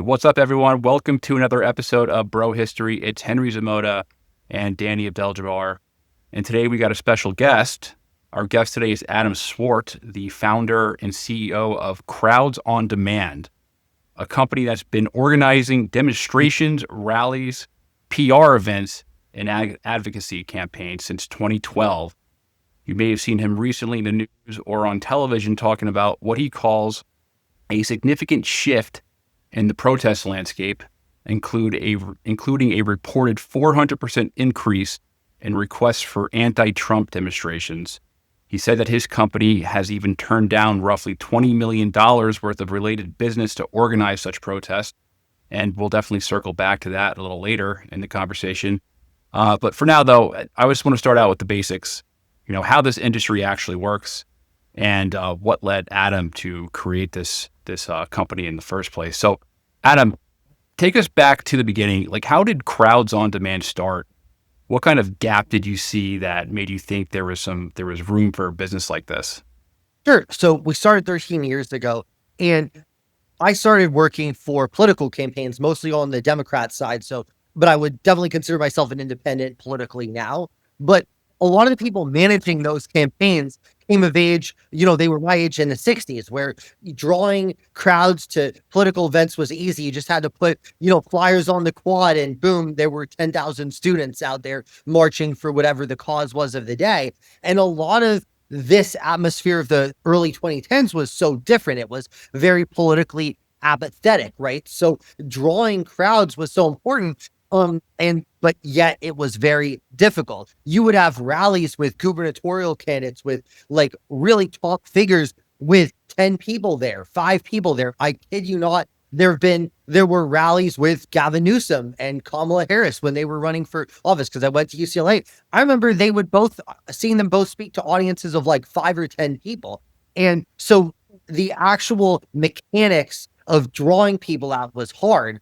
What's up, everyone? Welcome to another episode of Bro History. It's Henry Zamota and Danny Abdel-Jabbar. And today we got a special guest. Our guest today is Adam Swart, the founder and CEO of Crowds on Demand, a company that's been organizing demonstrations, rallies, PR events, and advocacy campaigns since 2012. You may have seen him recently in the news or on television talking about what he calls a significant shift in the protest landscape, including a reported 400% increase in requests for anti-Trump demonstrations. He said that his company has even turned down roughly $20 million worth of related business to organize such protests, and we'll definitely circle back to that a little later in the conversation. But for now, though, I just want to start out with the basics, how this industry actually works and what led Adam to create this company in the first place. So, Adam, take us back to the beginning. Like, how did Crowds on Demand start? What kind of gap did you see that made you think there was room for a business like this? Sure. So we started 13 years ago, and I started working for political campaigns, mostly on the Democrat side. But I would definitely consider myself an independent politically now. But a lot of the people managing those campaigns came of age, they were my age in the 60s, where drawing crowds to political events was easy. You just had to put, flyers on the quad and boom, there were 10,000 students out there marching for whatever the cause was of the day. And a lot of this atmosphere of the early 2010s was so different. It was very politically apathetic, right? So drawing crowds was so important. But yet it was very difficult. You would have rallies with gubernatorial candidates with like really top figures with 10 people there, 5 people there. I kid you not. There were rallies with Gavin Newsom and Kamala Harris when they were running for office, because I went to UCLA. I remember they would seeing them both speak to audiences of like 5 or 10 people. And so the actual mechanics of drawing people out was hard.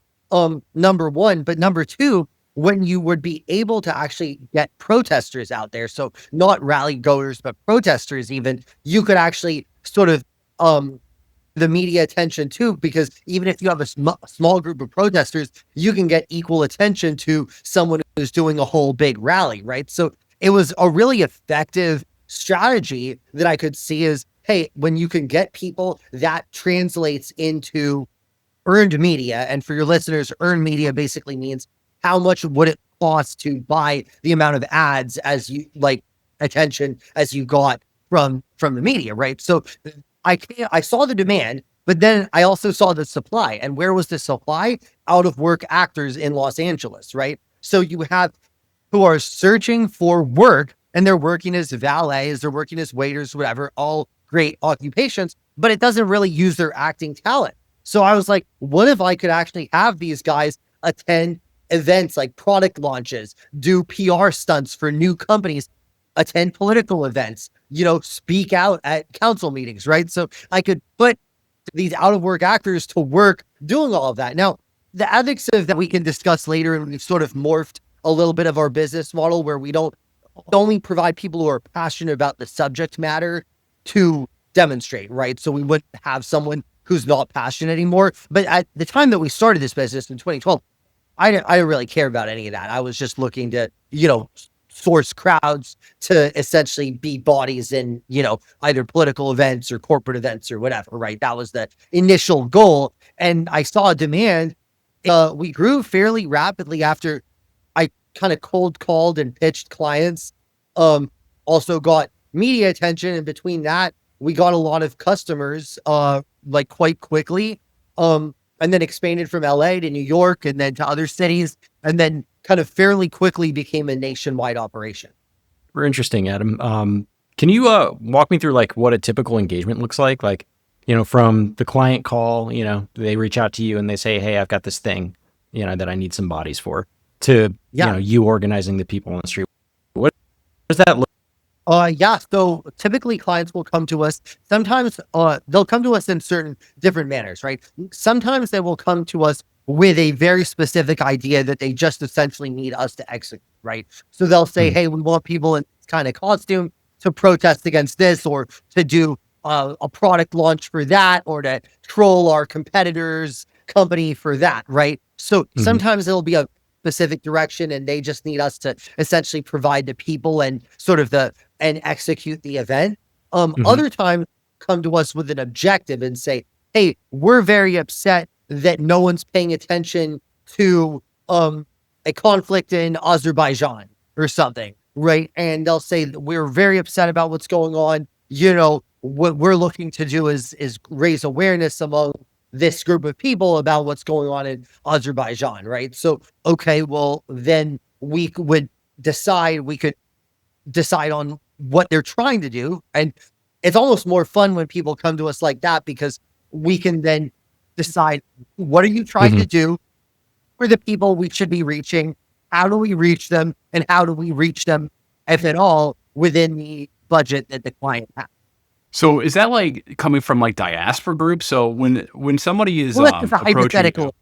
Number one, but number two, when you would be able to actually get protesters out there, so not rally goers, but protesters even, you could actually sort of the media attention too, because even if you have a small group of protesters, you can get equal attention to someone who's doing a whole big rally, right? So it was a really effective strategy that I could see is, hey, when you can get people, that translates into earned media. And for your listeners, earned media basically means how much would it cost to buy the amount of ads attention as you got from the media, right? So I saw the demand, but then I also saw the supply. And where was the supply? Out of work actors in Los Angeles, right? So you have who are searching for work, and they're working as valets, they're working as waiters, whatever, all great occupations, but it doesn't really use their acting talent. So I was like, what if I could actually have these guys attend events like product launches, do PR stunts for new companies, attend political events, speak out at council meetings, right? So I could put these out of work actors to work doing all of that. Now, the ethics of that we can discuss later, and we've sort of morphed a little bit of our business model where we don't only provide people who are passionate about the subject matter to demonstrate, right? So we wouldn't have someone who's not passionate anymore. But at the time that we started this business in 2012, I didn't really care about any of that. I was just looking to, source crowds to essentially be bodies in, either political events or corporate events or whatever, right? That was the initial goal. And I saw a demand. We grew fairly rapidly after I kind of cold called and pitched clients. Also got media attention. And between that, we got a lot of customers, quite quickly, and then expanded from LA to New York and then to other cities, and then kind of fairly quickly became a nationwide operation. Very interesting, Adam. Can you walk me through like what a typical engagement looks like? Like, from the client call, they reach out to you and they say, hey, I've got this thing, that I need some bodies for, to, you organizing the people on the street. What does that look? So typically clients will come to us. Sometimes they'll come to us in certain different manners, right? Sometimes they will come to us with a very specific idea that they just essentially need us to execute, right? So they'll say, hey, we want people in this kind of costume to protest against this, or to do a product launch for that, or to troll our competitors' company for that, right? So sometimes it'll be a specific direction and they just need us to essentially provide the people and and execute the event. Other times come to us with an objective and say, hey, we're very upset that no one's paying attention to a conflict in Azerbaijan or something, right? And they'll say that we're very upset about what's going on. What we're looking to do is raise awareness among this group of people about what's going on in Azerbaijan, right? So, okay, well, then we could decide on what they're trying to do. And it's almost more fun when people come to us like that, because we can then decide, what are you trying to do? Who are the people we should be reaching? How do we reach them? And how do we reach them, if at all, within the budget that the client has? So is that like coming from like diaspora groups? So when somebody is That's a hypothetical.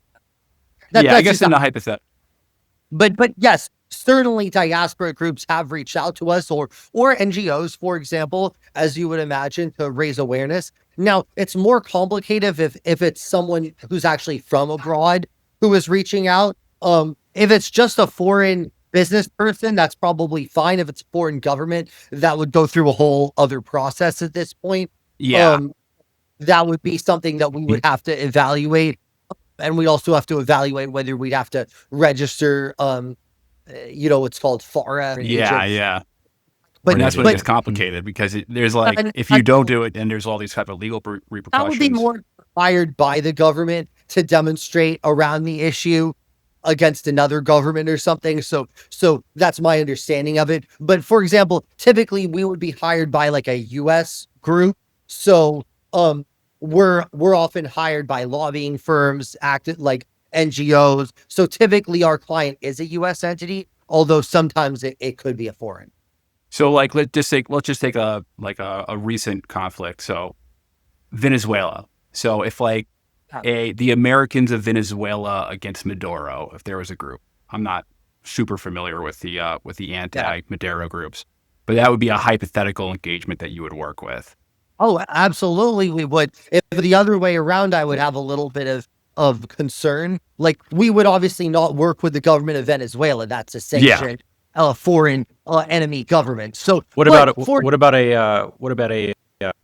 I guess in a hypothetical. But yes, certainly diaspora groups have reached out to us, or NGOs, for example, as you would imagine, to raise awareness. Now, it's more complicated if it's someone who's actually from abroad who is reaching out. If it's just a foreign business person, that's probably fine. If it's foreign government, that would go through a whole other process at this point. Yeah. That would be something that we would have to evaluate. And we also have to evaluate whether we'd have to register, it's called FARA. Yeah. But and that's when it gets complicated, because there's like, if you don't do it, then there's all these type of legal repercussions. That would be more required by the government to demonstrate around the issue against another government or something. So that's my understanding of it. But for example, typically we would be hired by like a US group. So we're often hired by lobbying firms, acted like NGOs. So typically our client is a US entity, although sometimes it could be a foreign. So like let's just take a recent conflict. So Venezuela. So if like the Americans of Venezuela against Maduro, if there was a group, I'm not super familiar with the anti-Maduro groups, but that would be a hypothetical engagement that you would work with. Oh, absolutely, we would. If the other way around, I would have a little bit of concern. Like, we would obviously not work with the government of Venezuela. That's a sanctioned foreign enemy government. So what about a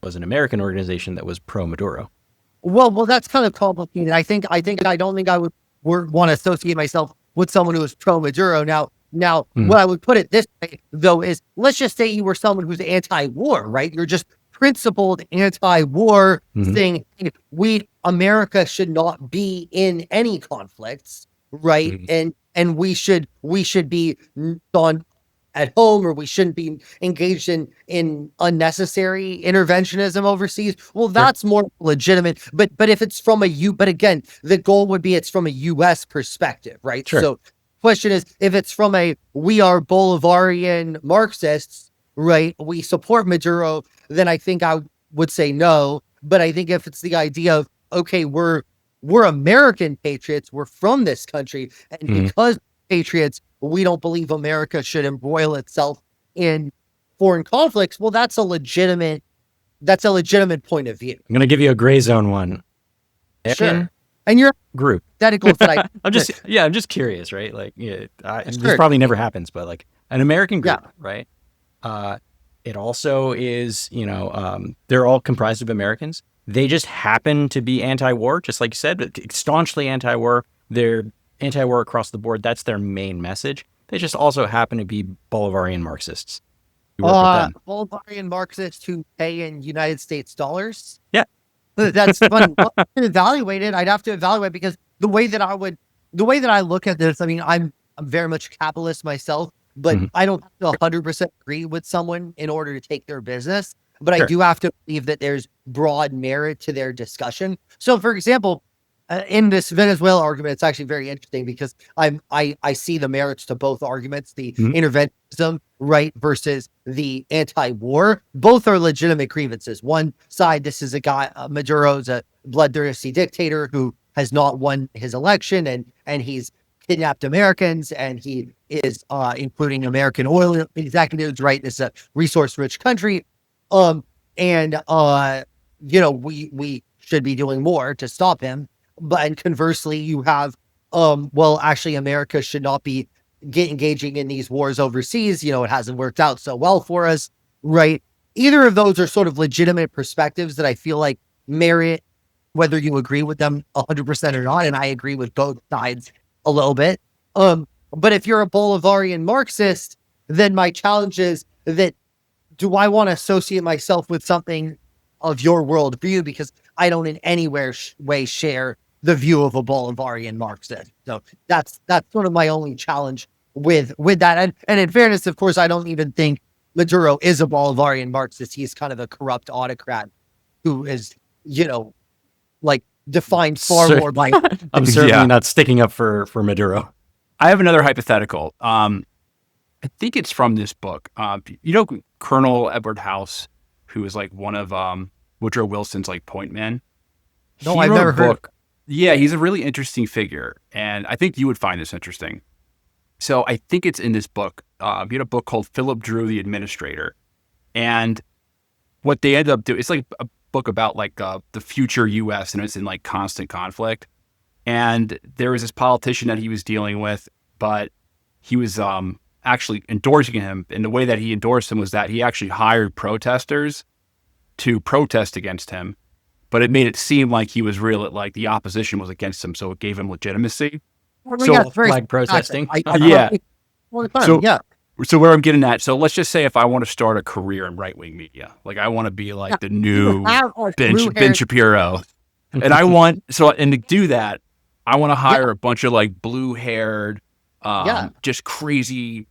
was an American organization that was pro Maduro? Well, that's kind of complicated. I don't think I would want to associate myself with someone who is pro Maduro. Now, what I would put it this way, though, is let's just say you were someone who's anti-war, right? You're just principled anti-war, saying America should not be in any conflicts, right? And we should be on at home, or we shouldn't be engaged in unnecessary interventionism overseas. Well, that's more legitimate. But if it's from but again, the goal would be it's from a U.S. perspective, right? Sure. So question is, if it's from we are Bolivarian Marxists, right? We support Maduro, then I think I would say no. But I think if it's the idea of, okay, we're American patriots, we're from this country, and because patriots, we don't believe America should embroil itself in foreign conflicts. Well, that's a legitimate point of view. I'm going to give you a gray zone one. Sure. And your group. I'm just curious, right? Like, this probably never happens, but like an American group, right? It also is, they're all comprised of Americans. They just happen to be anti-war, just like you said, but staunchly anti-war. They're anti-war across the board. That's their main message. They just also happen to be Bolivarian Marxists. Bolivarian Marxists who pay in United States dollars. Yeah. That's fun. Evaluate it. I'd have to evaluate, because the way that I look at this, I mean, I'm very much a capitalist myself, but I don't have to 100% agree with someone in order to take their business. But I do have to believe that there's broad merit to their discussion. So, for example, in this Venezuela argument, it's actually very interesting, because I see the merits to both arguments, the interventionism, right, versus the anti-war. Both are legitimate grievances. One side, this is a guy, Maduro's a bloodthirsty dictator who has not won his election, and he's kidnapped Americans, and he is including American oil executives, right? This is a resource-rich country. We should be doing more to stop him. But and conversely, you have, well, actually, America should not be engaging in these wars overseas. It hasn't worked out so well for us, right? Either of those are sort of legitimate perspectives that I feel like merit whether you agree with them 100% or not. And I agree with both sides a little bit. But if you're a Bolivarian Marxist, then my challenge is that, do I want to associate myself with something of your worldview? Because I don't in any way share the view of a Bolivarian Marxist. So that's sort of my only challenge with that. And in fairness, of course, I don't even think Maduro is a Bolivarian Marxist. He's kind of a corrupt autocrat who is, like defined far more by. I'm certainly not sticking up for Maduro. I have another hypothetical. I think it's from this book. Colonel Edward House, who is like one of Woodrow Wilson's like point men. No, I've never heard. Yeah, he's a really interesting figure, and I think you would find this interesting. So I think it's in this book. He had a book called Philip Drew, the Administrator, and what they ended up doing, it's like a book about like the future U.S. and it's in like constant conflict. And there was this politician that he was dealing with, but he was actually endorsing him. And the way that he endorsed him was that he actually hired protesters to protest against him. But it made it seem like he was real, like the opposition was against him. So it gave him legitimacy. So flag protesting. Yeah. So, yeah. So where I'm getting at, so let's just say if I want to start a career in right-wing media, like I want to be like the new Ben Shapiro. And and to do that, I want to hire a bunch of like blue-haired, just crazy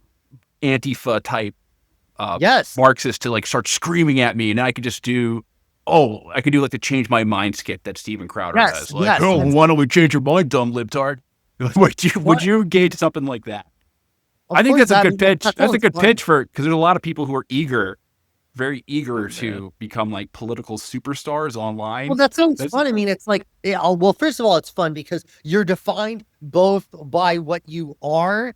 Antifa type Marxists to like start screaming at me, and I could just do like the change my mind skit that Steven Crowder does. Like, why don't we change your mind, dumb libtard? Would you engage something like that? I think that's a good pitch. That's a good pitch because there's a lot of people who are very eager to become like political superstars online. Well, that sounds fun. I mean, it's like, well, first of all, it's fun because you're defined both by what you are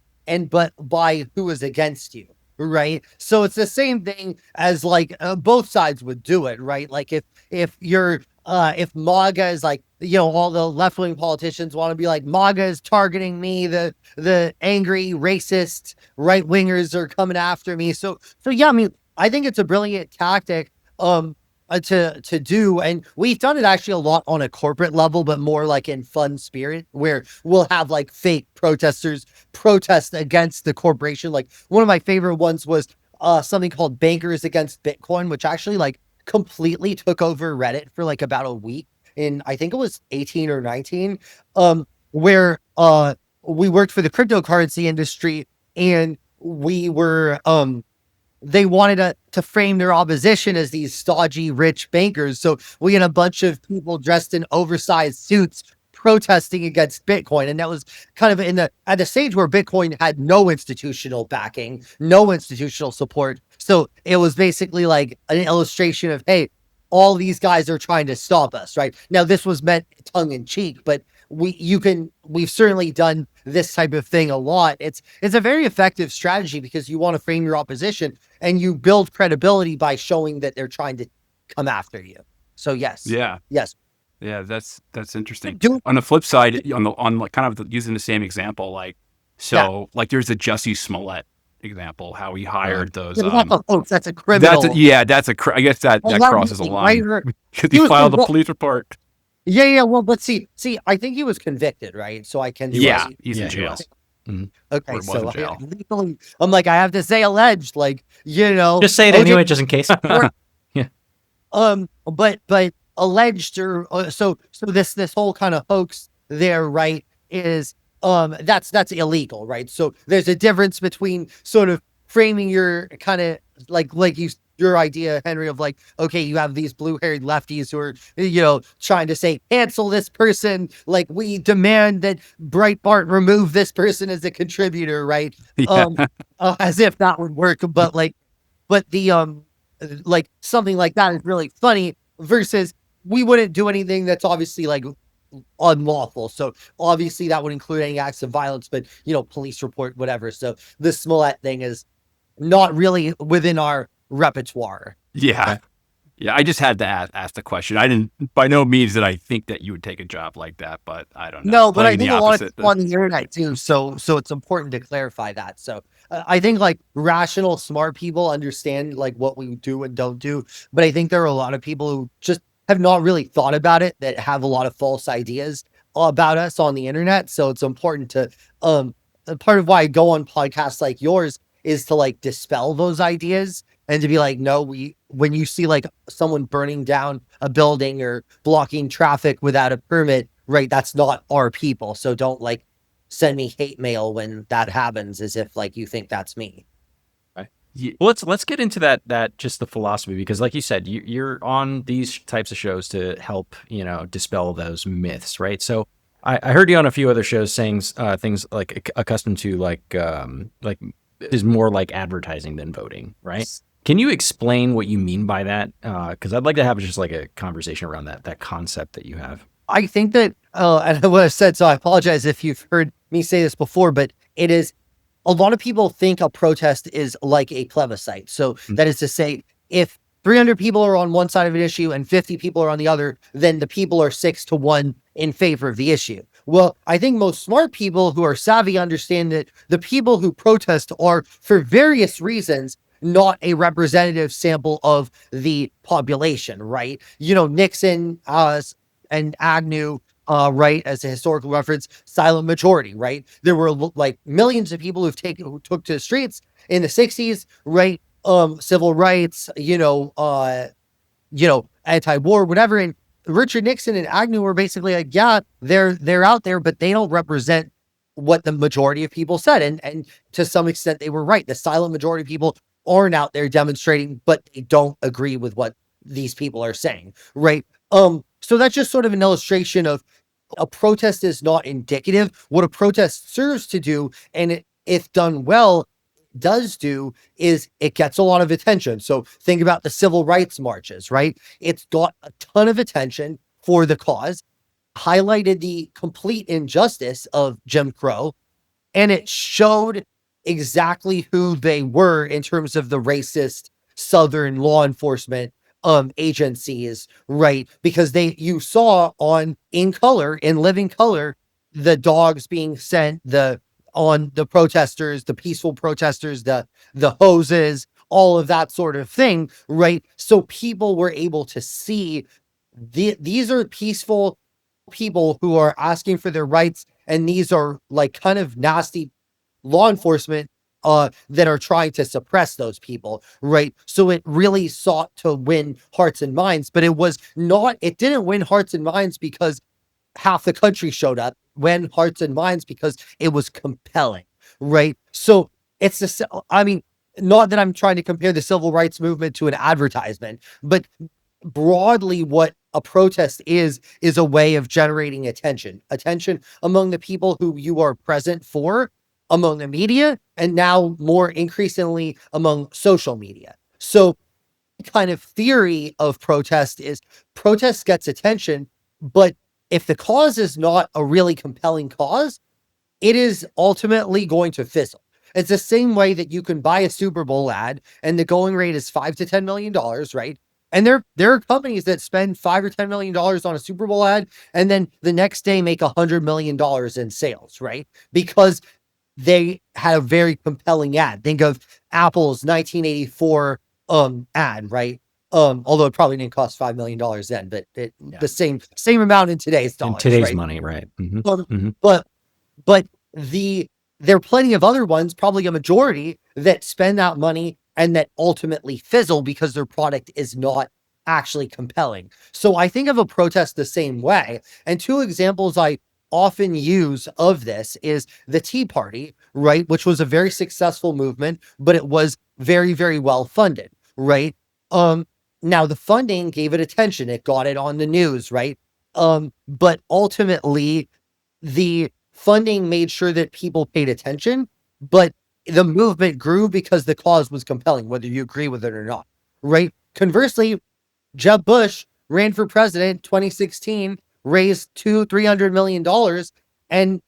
but by who is against you, right? So it's the same thing as like both sides would do it, right? Like if you're if MAGA is like, all the left-wing politicians want to be like, MAGA is targeting me, the angry racist right-wingers are coming after me. So yeah, I mean, I think it's a brilliant tactic to do, and we've done it actually a lot on a corporate level, but more like in fun spirit, where we'll have like fake protesters protest against the corporation. Like one of my favorite ones was something called Bankers Against Bitcoin, which actually like completely took over Reddit for like about a week in, I think it was 18 or 19, where we worked for the cryptocurrency industry, and we were they wanted to frame their opposition as these stodgy rich bankers. So we had a bunch of people dressed in oversized suits protesting against Bitcoin. And that was kind of at the stage where Bitcoin had no institutional backing, no institutional support. So it was basically like an illustration of, hey, all these guys are trying to stop us, right? Now, this was meant tongue in cheek, but we've certainly done this type of thing a lot. It's a very effective strategy because you want to frame your opposition and you build credibility by showing that they're trying to come after you. So yes. Yeah. Yes. Yeah, that's interesting. On the flip side, on like kind of using the same example, like there's the Jussie Smollett example, how he hired those. That's a criminal. I guess that crosses a line because he filed a police report. Yeah. Well, but see, I think he was convicted, right? So I can. He's in jail. Mm-hmm. Okay, so I'm like, I have to say alleged, like, just say it anyway, just in case. Yeah. But alleged, or so this whole kind of hoax there, right, is that's illegal, right? So there's a difference between sort of framing your kind of like your idea, Henry, of like, okay, you have these blue-haired lefties who are, trying to say, cancel this person. Like, we demand that Breitbart remove this person as a contributor, right? Yeah. As if that would work. But the, like something like that is really funny versus we wouldn't do anything that's obviously like unlawful. So obviously that would include any acts of violence, but, police report, whatever. So the Smollett thing is not really within our repertoire. Yeah. Yeah, I just had to ask the question. I didn't, by no means did I think that you would take a job like that, but I don't know. No, but I Playing the think a lot of opposite. people on the internet too. So it's important to clarify that. So I think like rational, smart people understand like what we do and don't do. But I think there are a lot of people who just have not really thought about it, that have a lot of false ideas about us on the internet. So it's important to part of why I go on podcasts like yours is to like dispel those ideas and to be like, no, when you see like someone burning down a building or blocking traffic without a permit, right, that's not our people. So don't like send me hate mail when that happens, as if like you think that's me. Yeah. Well, let's get into that just the philosophy, because like you said, you're on these types of shows to help, dispel those myths, right? So I heard you on a few other shows saying things like accustomed to like is more like advertising than voting, right? Can you explain what you mean by that? Because I'd like to have just like a conversation around that concept that you have. I think that, and what I said, so I apologize if you've heard me say this before, but it is, a lot of people think a protest is like a plebiscite. So that is to say, if 300 people are on one side of an issue and 50 people are on the other, then the people are 6-1 in favor of the issue. Well, I think most smart people who are savvy understand that the people who protest are, for various reasons, not a representative sample of the population, right? Nixon and Agnew, right, as a historical reference, silent majority, right? There were like millions of people who took to the streets in the 60s, right? Civil rights, anti-war, whatever. And Richard Nixon and Agnew were basically like, yeah, they're out there, but they don't represent what the majority of people said. And to some extent, they were right. The silent majority of people aren't out there demonstrating, but they don't agree with what these people are saying, right? So that's just sort of an illustration of a protest is not indicative. What a protest serves to do, and if done well, does do, is it gets a lot of attention. So think about the civil rights marches, right? It's got a ton of attention for the cause, highlighted the complete injustice of Jim Crow, and it showed exactly who they were in terms of the racist Southern law enforcement agencies, right? Because you saw in living color, the dogs being sent, on the protesters, the peaceful protesters, the hoses, all of that sort of thing, right? So people were able to see these are peaceful people who are asking for their rights, and these are like kind of nasty law enforcement that are trying to suppress those people, right? So it really sought to win hearts and minds, but it didn't win hearts and minds because half the country showed up. Win hearts and minds because it was compelling, right? So not that I'm trying to compare the civil rights movement to an advertisement, but broadly what a protest is a way of generating attention among the people who you are present for, among the media, and now more increasingly among social media. So kind of theory of protest gets attention, but if the cause is not a really compelling cause, it is ultimately going to fizzle. It's the same way that you can buy a Super Bowl ad and the going rate is $5 to $10 million, right? And there are companies that spend $5 or $10 million on a Super Bowl ad and then the next day make $100 million in sales, right? Because they had a very compelling ad. Think of Apple's 1984 ad, right? Although it probably didn't cost $5 million then, but the same amount in today's dollars, in today's right? money, right? But there are plenty of other ones, probably a majority, that spend that money and that ultimately fizzle because their product is not actually compelling. So I think of a protest the same way. And two examples I often use of this is the Tea Party, right? Which was a very successful movement, but it was very, very well funded, right? Now the funding gave it attention. It got it on the news, right? But ultimately the funding made sure that people paid attention, but the movement grew because the cause was compelling, whether you agree with it or not, right? Conversely, Jeb Bush ran for president 2016, raised $300 million. And,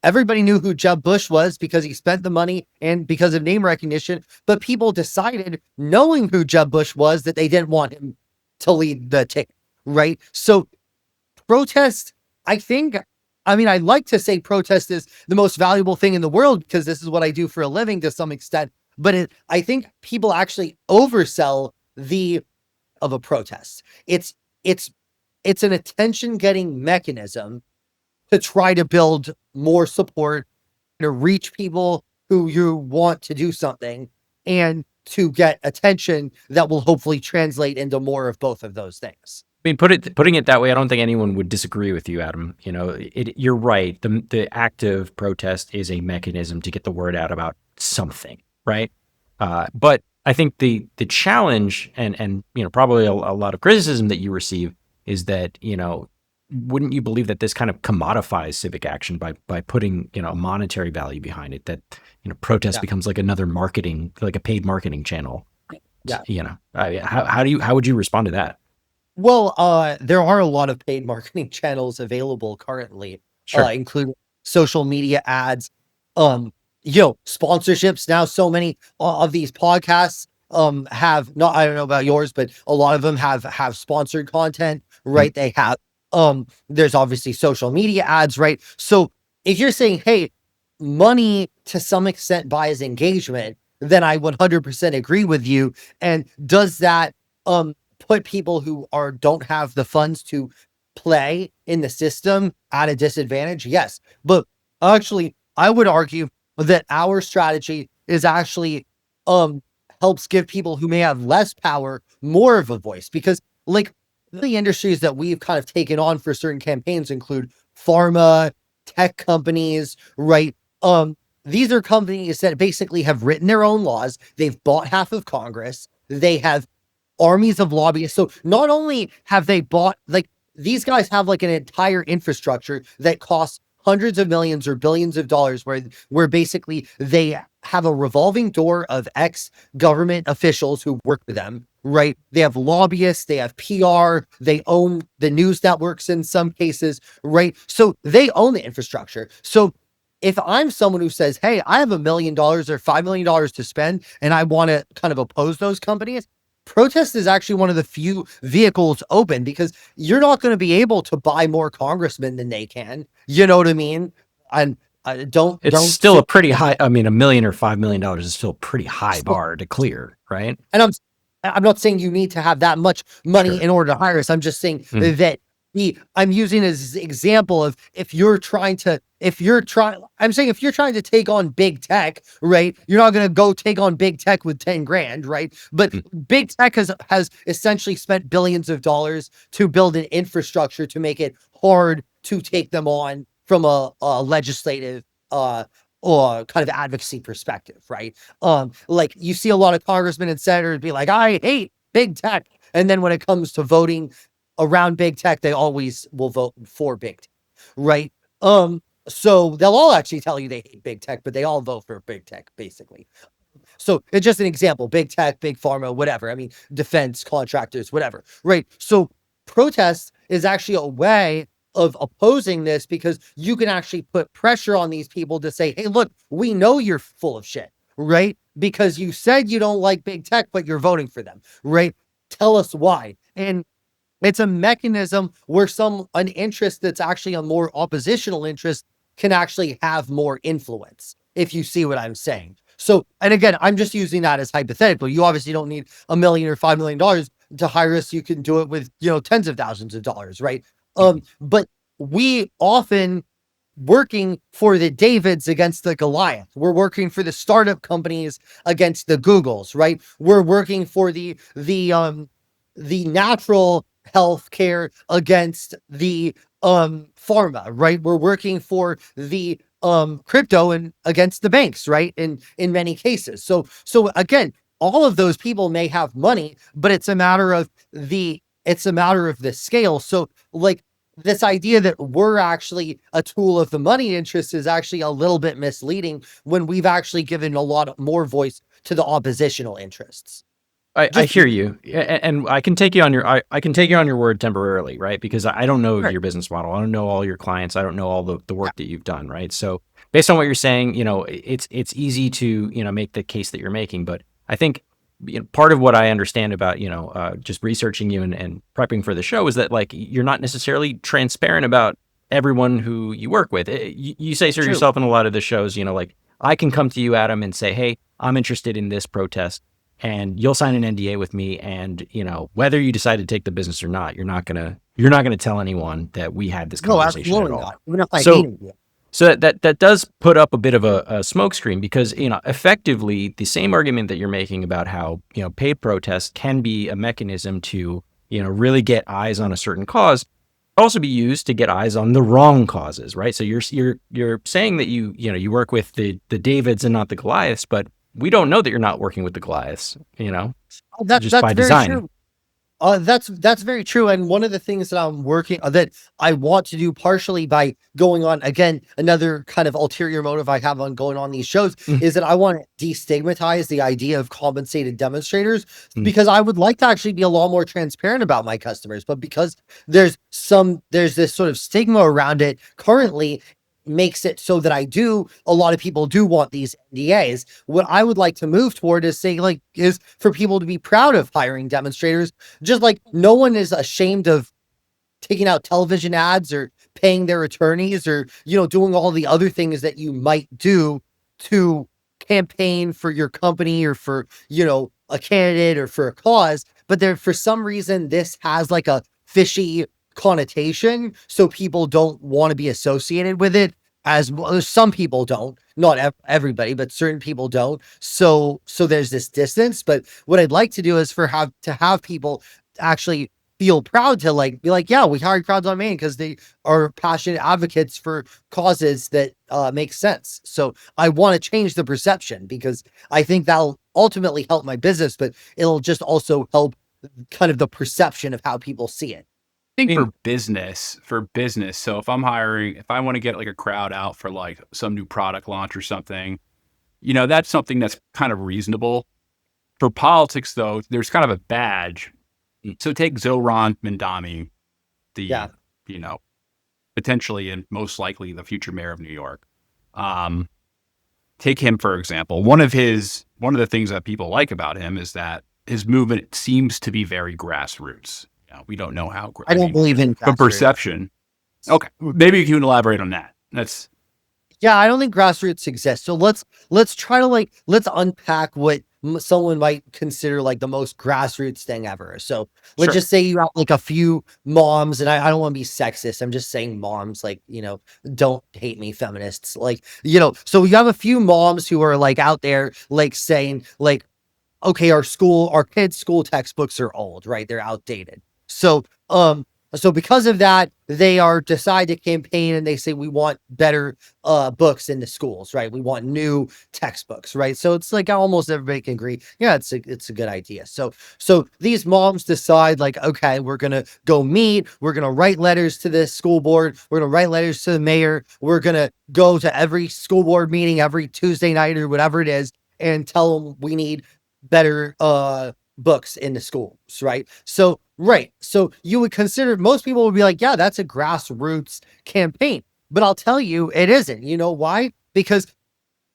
everybody knew who Jeb Bush was because he spent the money and because of name recognition. But people decided, knowing who Jeb Bush was, that they didn't want him to lead the ticket, right? So protest, I think, I mean, I like to say protest is the most valuable thing in the world because this is what I do for a living to some extent. But I think people actually oversell of a protest. It's an attention-getting mechanism to try to build more support, to reach people who you want to do something, and to get attention that will hopefully translate into more of both of those things. I mean, putting it that way, I don't think anyone would disagree with you, Adam. You know, you're right. The active protest is a mechanism to get the word out about something, right? But I think the challenge and you know, probably a lot of criticism that you receive is that, you know, wouldn't you believe that this kind of commodifies civic action by putting, you know, a monetary value behind it, that, you know, protest becomes like another marketing, like a paid marketing channel. Yeah. You know, how would you respond to that? Well, there are a lot of paid marketing channels available currently, Sure. including social media ads, sponsorships. Now, so many of these podcasts have, not, I don't know about yours, but a lot of them have sponsored content, right? They have, there's obviously social media ads, right? So if you're saying, hey, money to some extent buys engagement, then I 100% agree with you. And does that, put people who don't have the funds to play in the system at a disadvantage? Yes. But actually, I would argue that our strategy is actually helps give people who may have less power more of a voice, because like the industries that we've kind of taken on for certain campaigns include pharma, tech companies, right? These are companies that basically have written their own laws. They've bought half of Congress. They have armies of lobbyists. So not only have they bought, like, these guys have like an entire infrastructure that costs hundreds of millions or billions of dollars, where basically they have a revolving door of ex-government officials who work for them, right? They have lobbyists, they have PR, they own the news networks in some cases, right? So they own the infrastructure. So if I'm someone who says, hey, I have $1 million or $5 million to spend, and I want to kind of oppose those companies, protest is actually one of the few vehicles open, because you're not going to be able to buy more congressmen than they can. You know what I mean? And it's still a pretty high, I mean, $1 million or $5 million is still a pretty high bar to clear, right? And I'm not saying you need to have that much money in order to hire us. I'm just saying that I'm using as an example of if you're trying to take on big tech, right? You're not going to go take on big tech with 10 grand, right? But big tech has essentially spent billions of dollars to build an infrastructure to make it hard to take them on from a legislative, or kind of advocacy perspective, right? Like you see a lot of congressmen and senators be like, I hate big tech. And then when it comes to voting around big tech, they always will vote for big tech, right? So they'll all actually tell you they hate big tech, but they all vote for big tech, basically. So it's just an example: big tech, big pharma, whatever. I mean, defense contractors, whatever, right? So protest is actually a way of opposing this, because you can actually put pressure on these people to say, hey, look, we know you're full of shit, right? Because you said you don't like big tech, but you're voting for them, right? Tell us why. And it's a mechanism where an interest that's actually a more oppositional interest can actually have more influence, if you see what I'm saying. So, and again, I'm just using that as hypothetical. You obviously don't need $1 million or $5 million to hire us. You can do it with, tens of thousands of dollars, right? But we often working for the Davids against the Goliath. We're working for the startup companies against the Googles, right? We're working for the natural health care against the pharma, right? We're working for the crypto and against the banks, right? In many cases. So again, all of those people may have money, but it's a matter of the scale. So like this idea that we're actually a tool of the money interest is actually a little bit misleading, when we've actually given a lot more voice to the oppositional interests. I hear you, and I can take you on your I can take you on your word temporarily, right? Because I don't know Right. your business model. I don't know all your clients. I don't know all the work that you've done, right? So based on what you're saying, it's easy to make the case that you're making, but I think part of what I understand about just researching you and prepping for the show is that like you're not necessarily transparent about everyone who you work with. You say so True. yourself in a lot of the shows, like I can come to you, Adam, and say, hey, I'm interested in this protest and you'll sign an NDA with me. And, whether you decide to take the business or not, you're not gonna tell anyone that we had this No, conversation at absolutely all. not. Even if I So hated you. so that does put up a bit of a smoke screen because, effectively the same argument that you're making about how, paid protests can be a mechanism to, really get eyes on a certain cause also be used to get eyes on the wrong causes, right? So you're saying that you work with the Davids and not the Goliaths, but we don't know that you're not working with the Goliaths, Oh, that's just by very design. true. That's very true. And one of the things that I'm working that I want to do partially by going on again, another kind of ulterior motive I have on going on these shows Mm, is that I want to destigmatize the idea of compensated demonstrators mm, because I would like to actually be a lot more transparent about my customers. But because there's this sort of stigma around it currently makes it so that a lot of people do want these NDAs. What I would like to move toward is saying is for people to be proud of hiring demonstrators, just like no one is ashamed of taking out television ads or paying their attorneys or, doing all the other things that you might do to campaign for your company or for, a candidate or for a cause. But there, for some reason, this has like a fishy connotation. So people don't want to be associated with it as well. Some people don't, not everybody, but certain people don't. So there's this distance. But what I'd like to do is have people actually feel proud to be like, yeah, we hired Crowds on Main because they are passionate advocates for causes that make sense. So I want to change the perception because I think that'll ultimately help my business, but it'll just also help kind of the perception of how people see it. I think I mean, for business. So if I want to get like a crowd out for like some new product launch or something, that's something that's kind of reasonable. For politics, though, there's kind of a badge. mm, So take Zoran Mandami, Yeah. the, potentially and most likely the future mayor of New York. Um, Take him, for example. One of the things that people like about him is that his movement seems to be very grassroots. We don't know how, I don't believe in but grassroots. perception. Okay. Maybe you can elaborate on that. That's Yeah, I don't think grassroots exists. So let's try to let's unpack what someone might consider like the most grassroots thing ever. So let's sure. just say you have like a few moms, and I don't want to be sexist. I'm just saying moms, don't hate me, feminists. So you have a few moms who are like out there like saying like, okay, our kids' school textbooks are old, right? They're outdated. So because of that, they decide to campaign and they say we want better books in the schools, right? We want new textbooks, right? So it's like almost everybody can agree, yeah, it's a good idea. So these moms decide like, okay, we're gonna go meet, we're gonna write letters to the school board, we're gonna write letters to the mayor, we're gonna go to every school board meeting every Tuesday night or whatever it is, and tell them we need better books in the schools, right? So you would consider, most people would be like, yeah, that's a grassroots campaign. But I'll tell you, it isn't. You know why? Because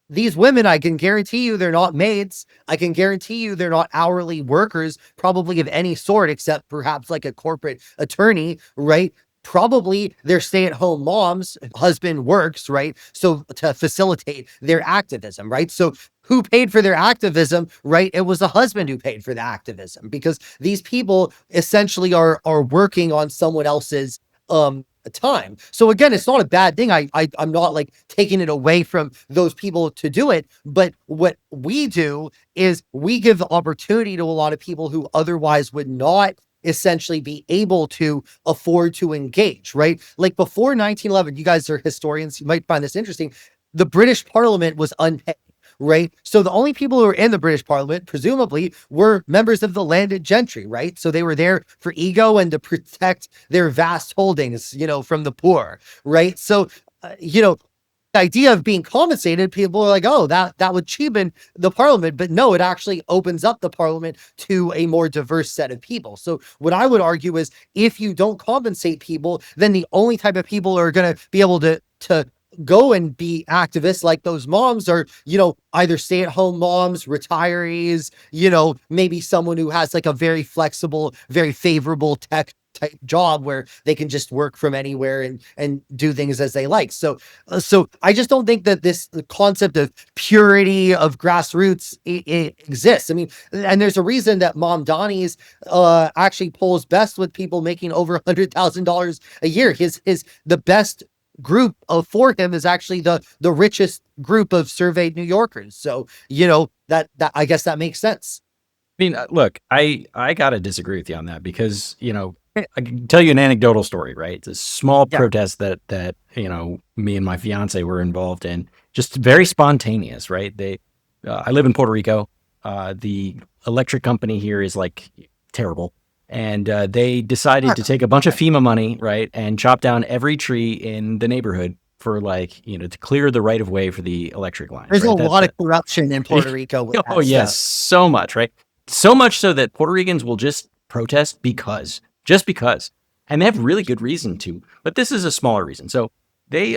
these women, I can guarantee you they're not maids. I can guarantee you they're not hourly workers, probably of any sort, except perhaps like a corporate attorney, right? Probably they're stay-at-home moms, husband works, right? So to facilitate their activism, right? So who paid for their activism, right? It was the husband who paid for the activism because these people essentially are working on someone else's time. So again, it's not a bad thing. I'm not like taking it away from those people to do it, but what we do is we give the opportunity to a lot of people who otherwise would not essentially be able to afford to engage, right? Like before 1911, you guys are historians, you might find this interesting. The British Parliament was unpaid, right? So the only people who were in the British Parliament, presumably, were members of the landed gentry, right? So they were there for ego and to protect their vast holdings, from the poor, right? So, idea of being compensated, people are like, oh, that would cheapen the parliament. But no, it actually opens up the parliament to a more diverse set of people. So what I would argue is, if you don't compensate people, then the only type of people who are going to be able to go and be activists like those moms are, either stay-at-home moms, retirees, maybe someone who has like a very flexible, very favorable tech type job where they can just work from anywhere and do things as they like. So I just don't think that the concept of purity of grassroots it exists. I mean, and there's a reason that Mom Donnie's actually polls best with people making over $100,000 a year. The best group for him is actually the richest group of surveyed New Yorkers. So that I guess that makes sense. I mean, look, I gotta disagree with you on that, because I can tell you an anecdotal story, right? It's a small protest that me and my fiance were involved in, just very spontaneous, right? I live in Puerto Rico. The electric company here is like terrible. And they decided to take a bunch of FEMA money, right, and chop down every tree in the neighborhood for to clear the right of way for the electric lines. There's right? a lot of corruption in Puerto Rico. With oh yes, so much, right? So much so that Puerto Ricans will just protest just because, and they have really good reason to. But this is a smaller reason. So they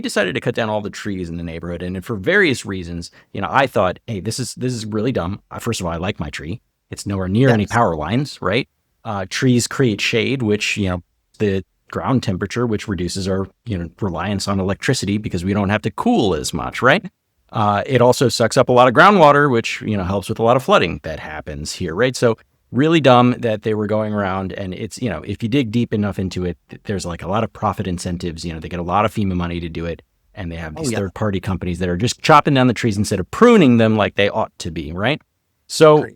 decided to cut down all the trees in the neighborhood, and for various reasons, I thought, hey, this is really dumb. First of all, I like my tree. It's nowhere near any power lines, right? Trees create shade, which, the ground temperature, which reduces our, reliance on electricity because we don't have to cool as much, right? It also sucks up a lot of groundwater, which, helps with a lot of flooding that happens here, right? So really dumb that they were going around, and it's, if you dig deep enough into it, there's like a lot of profit incentives, they get a lot of FEMA money to do it. And they have these third-party companies that are just chopping down the trees instead of pruning them like they ought to be, right? So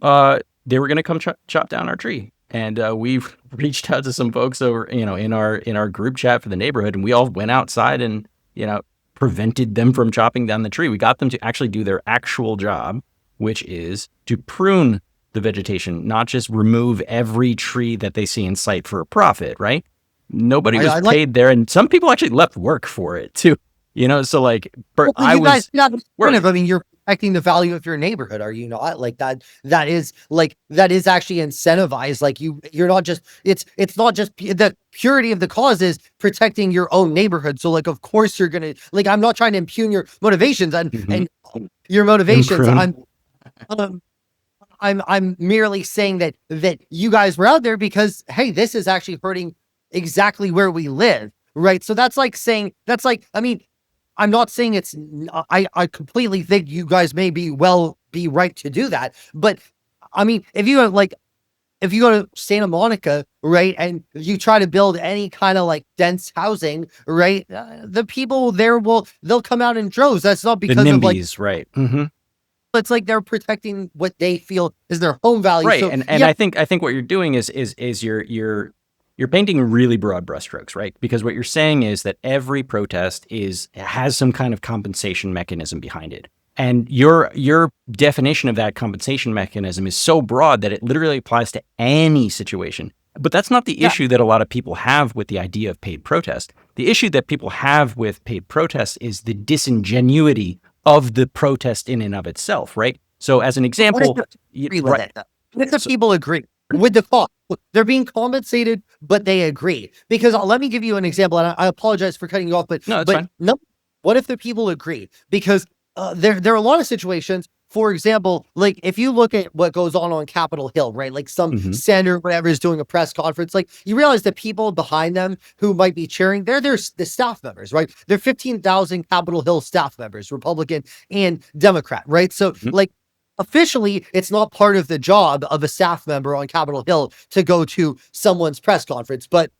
they were going to come chop down our tree. And we've reached out to some folks over, in our group chat for the neighborhood, and we all went outside and, prevented them from chopping down the tree. We got them to actually do their actual job, which is to prune the vegetation, not just remove every tree that they see in sight for a profit, right? Nobody was paid there, and some people actually left work for it too. So like, I was. I mean, you're protecting the value of your neighborhood, are you not? Like that is actually incentivized. Like you're not just, it's not just the purity of the cause is protecting your own neighborhood. So like, of course you're going to, like, I'm not trying to impugn your motivations and your motivations. I'm merely saying that you guys were out there because, hey, this is actually hurting exactly where we live. Right. So that's like saying, I mean, I'm not saying I completely think you guys may be right to do that. But I mean, if you go to Santa Monica, right, and you try to build any kind of like dense housing, right, the people there they'll come out in droves. That's not because the NIMBYs, of like, right. Mm-hmm. It's like they're protecting what they feel is their home value. Right. So, and I think what you're doing is you're painting really broad brushstrokes, right? Because what you're saying is that every protest has some kind of compensation mechanism behind it. And your definition of that compensation mechanism is so broad that it literally applies to any situation. But that's not the issue that a lot of people have with the idea of paid protest. The issue that people have with paid protest is the disingenuity of the protest in and of itself, right? So as an example, people agree with the cost. They're being compensated, but they agree. Because let me give you an example, and I apologize for cutting you off, but no, it's fine. No, what if the people agree? Because there are a lot of situations. For example, like if you look at what goes on Capitol Hill, right? Like some senator, whatever, is doing a press conference, like you realize that people behind them who might be cheering, they're the staff members, right? They're 15,000 Capitol Hill staff members, Republican and Democrat, right? So like officially, it's not part of the job of a staff member on Capitol Hill to go to someone's press conference. But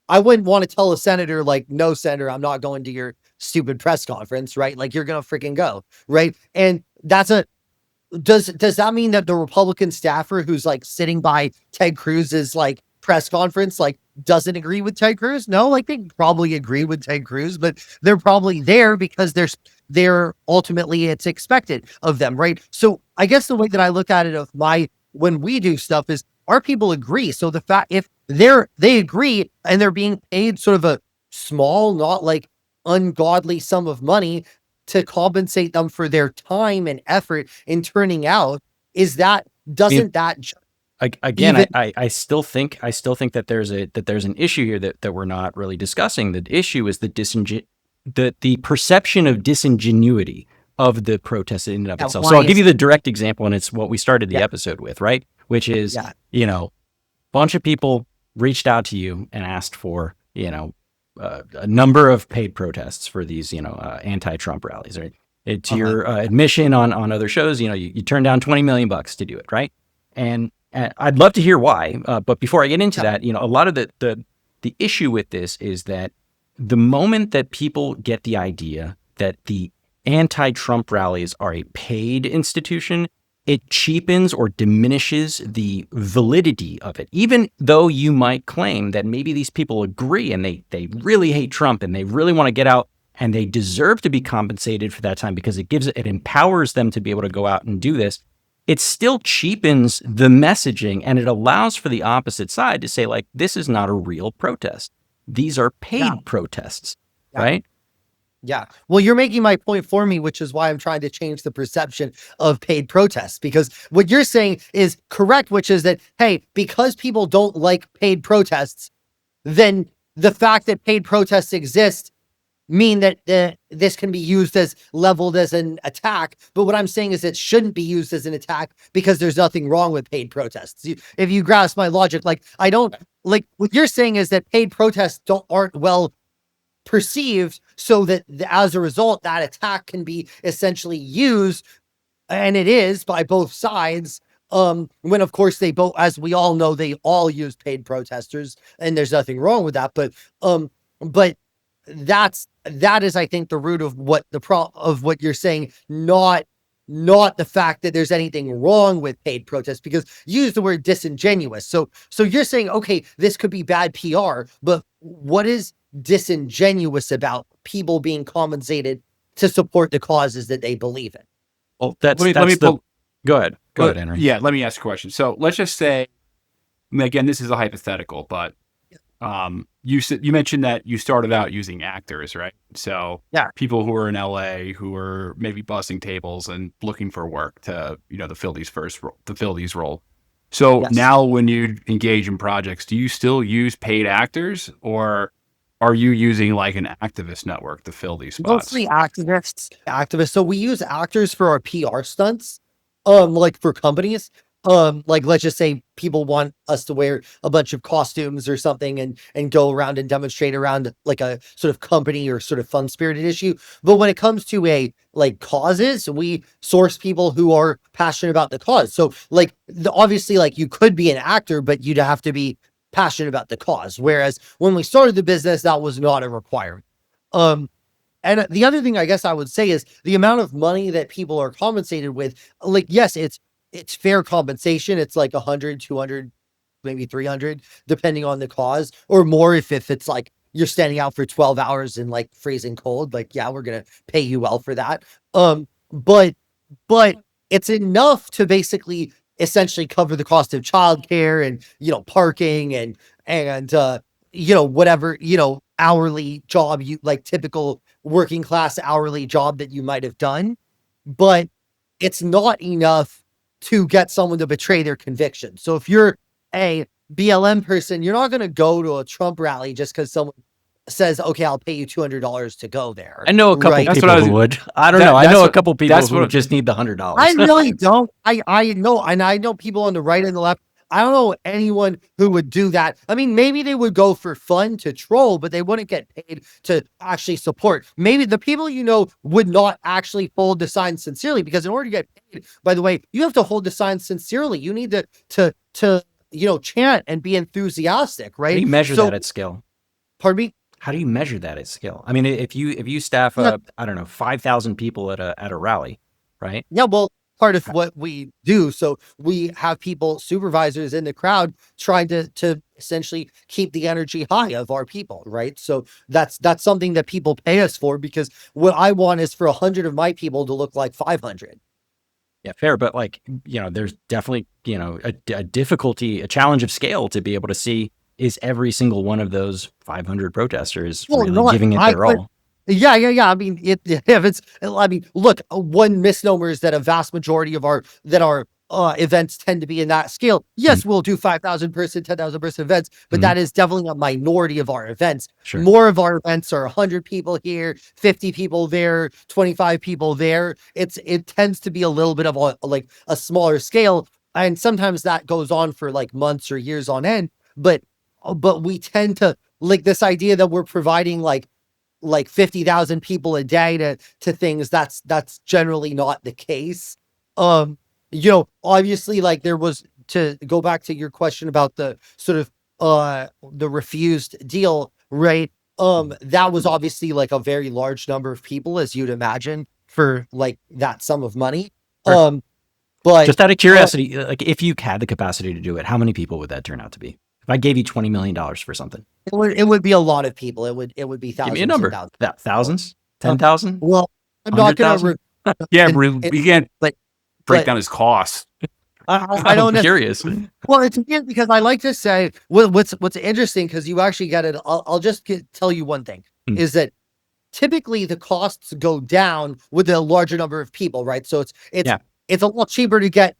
I wouldn't want to tell a senator, like, no, senator, I'm not going to your stupid press conference, right? Like, you're going to freaking go, right? And does that mean that the Republican staffer who's like sitting by Ted Cruz's like press conference, like doesn't agree with Ted Cruz? No, like they probably agree with Ted Cruz, but they're probably there because they're ultimately it's expected of them, right? So I guess the way that I look at it when we do stuff is our people agree. So the fact if they agree and they're being paid sort of a small, not like ungodly sum of money, to compensate them for their time and effort in turning out, doesn't that Again, even I still think that there's an issue here that we're not really discussing. The issue is the perception of disingenuity of the protest in and of itself. So I'll give you the direct example, and it's what we started the episode with, right? Which is, bunch of people reached out to you and asked for, a number of paid protests for these, anti-Trump rallies, right? To your admission on other shows, you turned down $20 million to do it, right? And I'd love to hear why, but before I get into that, a lot of the issue with this is that the moment that people get the idea that the anti-Trump rallies are a paid institution, it cheapens or diminishes the validity of it. Even though you might claim that maybe these people agree and they really hate Trump and they really want to get out and they deserve to be compensated for that time because it empowers them to be able to go out and do this, it still cheapens the messaging, and it allows for the opposite side to say, like, this is not a real protest. These are paid protests, right? Yeah. Well, you're making my point for me, which is why I'm trying to change the perception of paid protests, because what you're saying is correct, which is that, hey, because people don't like paid protests, then the fact that paid protests exist mean that this can be used as leveled as an attack. But what I'm saying is it shouldn't be used as an attack because there's nothing wrong with paid protests. If you grasp my logic, what you're saying is that paid protests aren't well perceived, so that as a result, that attack can be essentially used, and it is, by both sides. When of course they both, as we all know, they all use paid protesters, and there's nothing wrong with that. But that is, I think, the root of what you're saying, not the fact that there's anything wrong with paid protests, because you use the word disingenuous. So you're saying, okay, this could be bad PR, but what is disingenuous about people being compensated to support the causes that they believe in? Well, go ahead, Henry. Yeah, let me ask a question. So let's just say, again, this is a hypothetical, but you mentioned that you started out using actors, right? So people who are in LA who are maybe bussing tables and looking for work to fill these roles. So now when you engage in projects, do you still use paid actors, or are you using like an activist network to fill these spots? Mostly activists. So we use actors for our PR stunts, like for companies. Like, let's just say people want us to wear a bunch of costumes or something and go around and demonstrate around like a sort of company or sort of fun spirited issue. But when it comes to causes, we source people who are passionate about the cause. So obviously, you could be an actor, but you'd have to be passionate about the cause. Whereas when we started the business, that was not a requirement. And the other thing I guess I would say is the amount of money that people are compensated with. Yes, it's fair compensation. It's like 100, 200, maybe 300, depending on the cause, or more if it's like you're standing out for 12 hours in freezing cold. we're going to pay you well for that. But it's enough to basically essentially cover the cost of childcare and, parking and whatever, hourly job typical working class hourly job that you might have done. But it's not enough to get someone to betray their conviction. So if you're a BLM person, you're not going to go to a Trump rally just because someone says, okay, I'll pay you $200 to go there. I know a couple people who would. I don't know. I know a couple people who just need the $100. I really don't. I know, and I know people on the right and the left. I don't know anyone who would do that. I mean, maybe they would go for fun to troll, but they wouldn't get paid to actually support. Maybe the people would not actually hold the sign sincerely, because in order to get paid, by the way, you have to hold the sign sincerely. You need to chant and be enthusiastic, right? How do you measure that at scale? Pardon me? How do you measure that at scale? I mean, if you staff I don't know, 5,000 people at a rally, right? Yeah, well, part of what we do. So we have supervisors in the crowd trying to essentially keep the energy high of our people, right? So that's something that people pay us for, because what I want is for 100 of my people to look like 500. Yeah, fair. But there's definitely, a difficulty, a challenge of scale to be able to see, is every single one of those 500 protesters really giving it their all? Yeah. I mean, if it's, I mean, look, one misnomer is that a vast majority of our events tend to be in that scale. Mm, Yes, we'll do 5,000 person, 10,000 person events, but mhm, that is definitely a minority of our events. sure. More of our events are 100 people here, 50 people there, 25 people there. It tends to be a little bit of like a smaller scale, and sometimes that goes on for like months or years on end. But we tend to like this idea that we're providing like 50,000 people a day to things. That's generally not the case. Um, obviously, like there was, to go back to your question about the sort of the refused deal, right? That was obviously like a very large number of people, as you'd imagine, for like that sum of money. Sure. Um, but Just out of curiosity, like if you had the capacity to do it, how many people would that turn out to be? If I gave you $20 million for something, it would be a lot of people. It would be give me a thousands and number. thousands. Thousands, Uh, 10,000, well, I'm not gonna 100,000. Yeah, and, we can't but break but down his costs. I I'm don't know. curious. Well, it's weird because I like to say what's interesting, because you actually get it. I'll just tell you one thing, Mm, is that typically the costs go down with a larger number of people, right? So it's yeah. it's a lot cheaper to get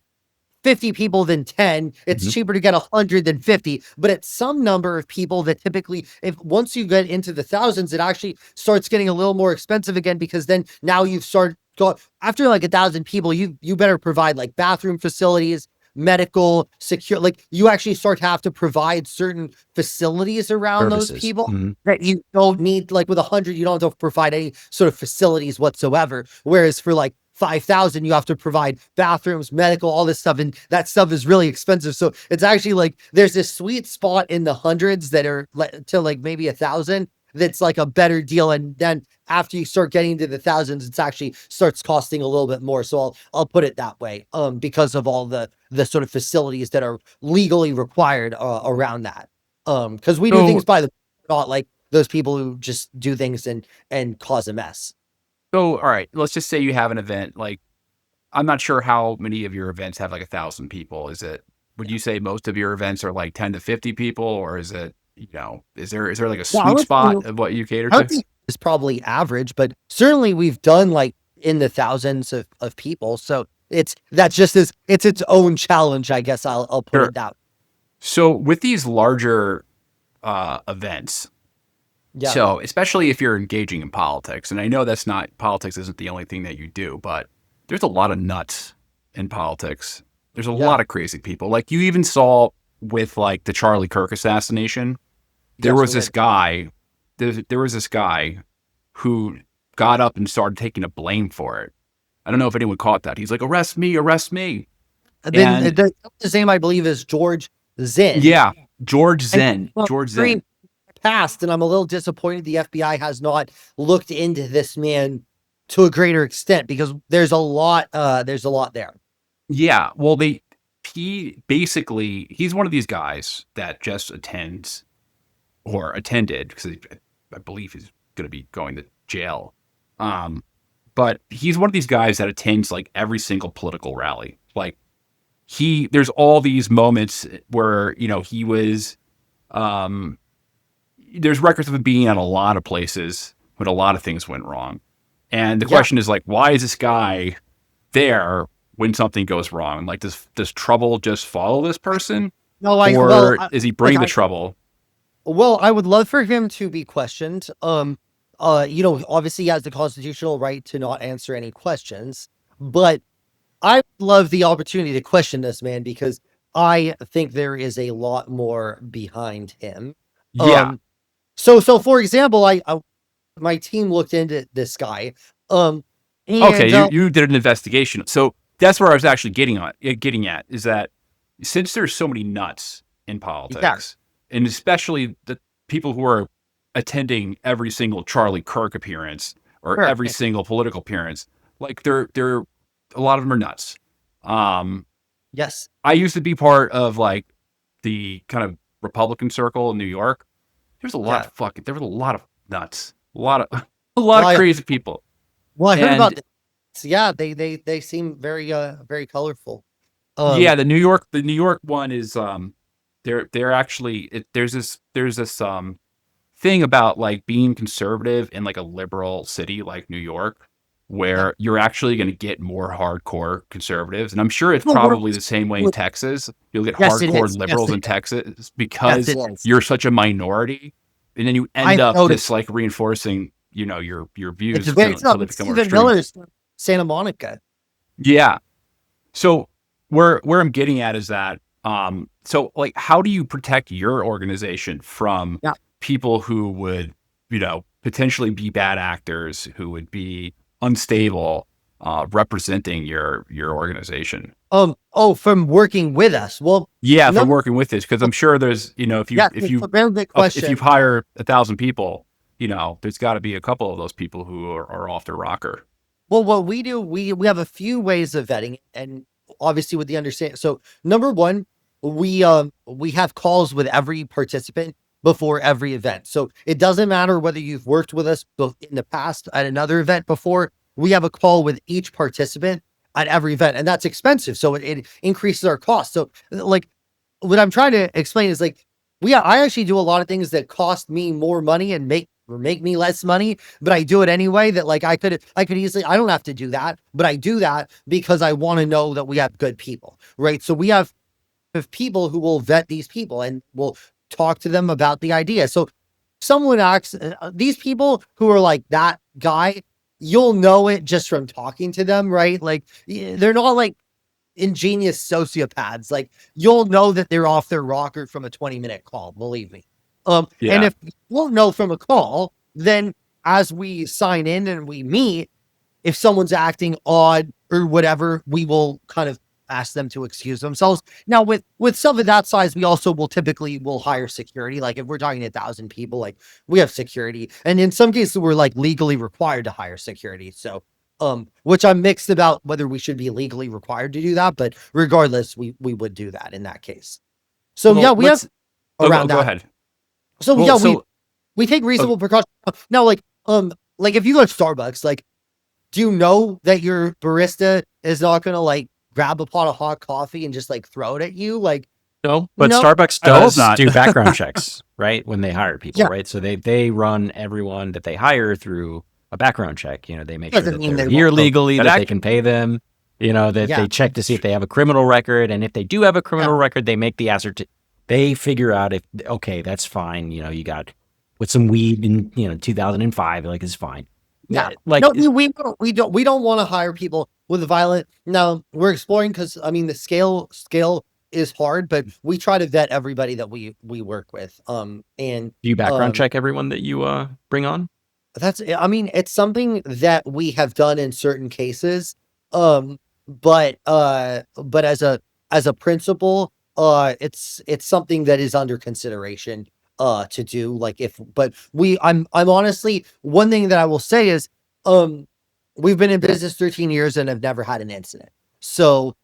50 people than 10. It's Mhm. cheaper to get 100 than 50. But at some number of people that typically, if once you get into the thousands, it actually starts getting a little more expensive again, because then now you've started after like 1,000 people, you better provide like bathroom facilities, medical, secure, like you actually start to have to provide certain facilities around those Services. people Mhm. that you don't need. Like with 100, you don't have to provide any sort of facilities whatsoever. Whereas for like 5,000, you have to provide bathrooms, medical, all this stuff. And that stuff is really expensive. So it's actually like, there's this sweet spot in the hundreds that are to like maybe 1,000. That's like a better deal. And then after you start getting to the thousands, it's actually starts costing a little bit more. So I'll put it that way. Because of all the sort of facilities that are legally required around that. Because we do So, things by the, not like those people who just do things and cause a mess. all right, let's just say you have an event. Like, I'm not sure how many of your events have like 1,000 people. Would you say most of your events are like 10 to 50 people, or is it, is there like a Yeah, I sweet would spot say of what you cater I would to? think it's probably average, but certainly we've done like in the thousands of people. So that's just it's its own challenge, I guess. I'll put Sure. it that. So with these larger events, Yeah, so especially if you're engaging in politics, and I know politics isn't the only thing that you do, but there's a lot of nuts in politics. There's a yeah, lot of crazy people. Like you even saw with like the Charlie Kirk assassination, there yes, was we this did. guy, there was this guy who got up and started taking the blame for it. I don't know if anyone caught that. He's like, arrest me, arrest me. And then And the same, I believe, is George Zinn. yeah, George And Zen, well, George very Zen. past, and I'm a little disappointed the FBI has not looked into this man to a greater extent, because there's a lot there. Yeah, well, he's one of these guys that just attends or attended because I believe he's going to be going to jail. Um, but he's one of these guys that attends like every single political rally. Like there's all these moments where he was. Um, there's records of him being at a lot of places when a lot of things went wrong, and the Yeah. question is like, why is this guy there when something goes wrong? Like, does trouble just follow this person, No, or is he like bringing the trouble? I would love for him to be questioned. Obviously he has the constitutional right to not answer any questions, but I love the opportunity to question this man, because I think there is a lot more behind him. Yeah. Um, so for example, my team looked into this guy. Um, Okay. and You did an investigation, so that's where I was actually getting at is that since there's so many nuts in yeah, politics, and especially the people who are attending every single Charlie Kirk appearance or sure, every single political appearance, like they're a lot of them are nuts. Um, yes, I used to be part of like the kind of Republican circle in New York. yeah. There was a lot of nuts, a lot of a lot Well, of crazy people, I heard about and this. Yeah, they seem very colorful. yeah, Um, the New York one is they're actually there's this thing about like being conservative in like a liberal city like New York, Yeah. where you're actually going to get more hardcore conservatives. And I'm sure it's Well, probably the same way in we're- Texas. You'll get yes, it hardcore is. liberals Yes, in it, Texas yes, because it is. you're such a minority. And then you end I've up noticed just like reinforcing, you know, your it's views very until tough. they It's become more Stephen extreme. Miller's Santa Monica. Yeah. So where I'm getting at is that so like how do you protect your organization from Yeah. people who would, you know, potentially be bad actors, who would be unstable, representing your organization? From working with us. Well, Yeah, from number working with this, because I'm sure there's, you know, yes, it's a very good if you question. hire 1,000 people, you know, there's got to be a couple of those people who are off the rocker. Well, what we do, we have a few ways of vetting, and obviously with the understanding. So number one, we have calls with every participant before every event. So it doesn't matter whether you've worked with us in the past at another event before. We have a call with each participant at every event, and that's expensive. So it increases our cost. So like what I'm trying to explain is like I actually do a lot of things that cost me more money and make me less money, but I do it anyway. That like I could easily, I don't have to do that, but I do that because I want to know that we have good people, right? So we have people who will vet these people and will talk to them about the idea. So someone asks these people who are like that guy, you'll know it just from talking to them, right? Like they're not like ingenious sociopaths. Like you'll know that they're off their rocker from a 20-minute call, believe me. And Yeah. if you won't know from a call, then as we sign in and we meet, if someone's acting odd or whatever, we will kind of ask them to excuse themselves. Now with some of that size, we also will hire security. Like if we're talking 1,000 people, like we have security. And in some cases we're like legally required to hire security. So which I'm mixed about whether we should be legally required to do that, but regardless, we would do that in that case. So Well, yeah, we have around go that. ahead. So Well, yeah, so we take reasonable precautions. Now, like if you go to Starbucks, like, do you know that your barista is not gonna like grab a pot of hot coffee and just like throw it at you? Like, No, but no, Starbucks I hope does not. do background checks, right? When they hire people, Yeah. right? So they run everyone that they hire through a background check. You know, they make sure Doesn't that mean they're they here won't. legally, That that act- they can pay them. You know, that Yeah. they check to see if they have a criminal record, and if they do have a criminal record, they make the they figure out if okay, that's fine. You know, you got with some weed in 2005, like it's fine. Yeah, like no, we don't want to hire people with violent. Now we're exploring because I mean the scale is hard, but we try to vet everybody that we work with. And do you background check everyone that you bring on? I mean, it's something that we have done in certain cases. But as a principle, it's something that is under consideration to do. Like I'm honestly, one thing that I will say is we've been in business 13 years and have never had an incident. So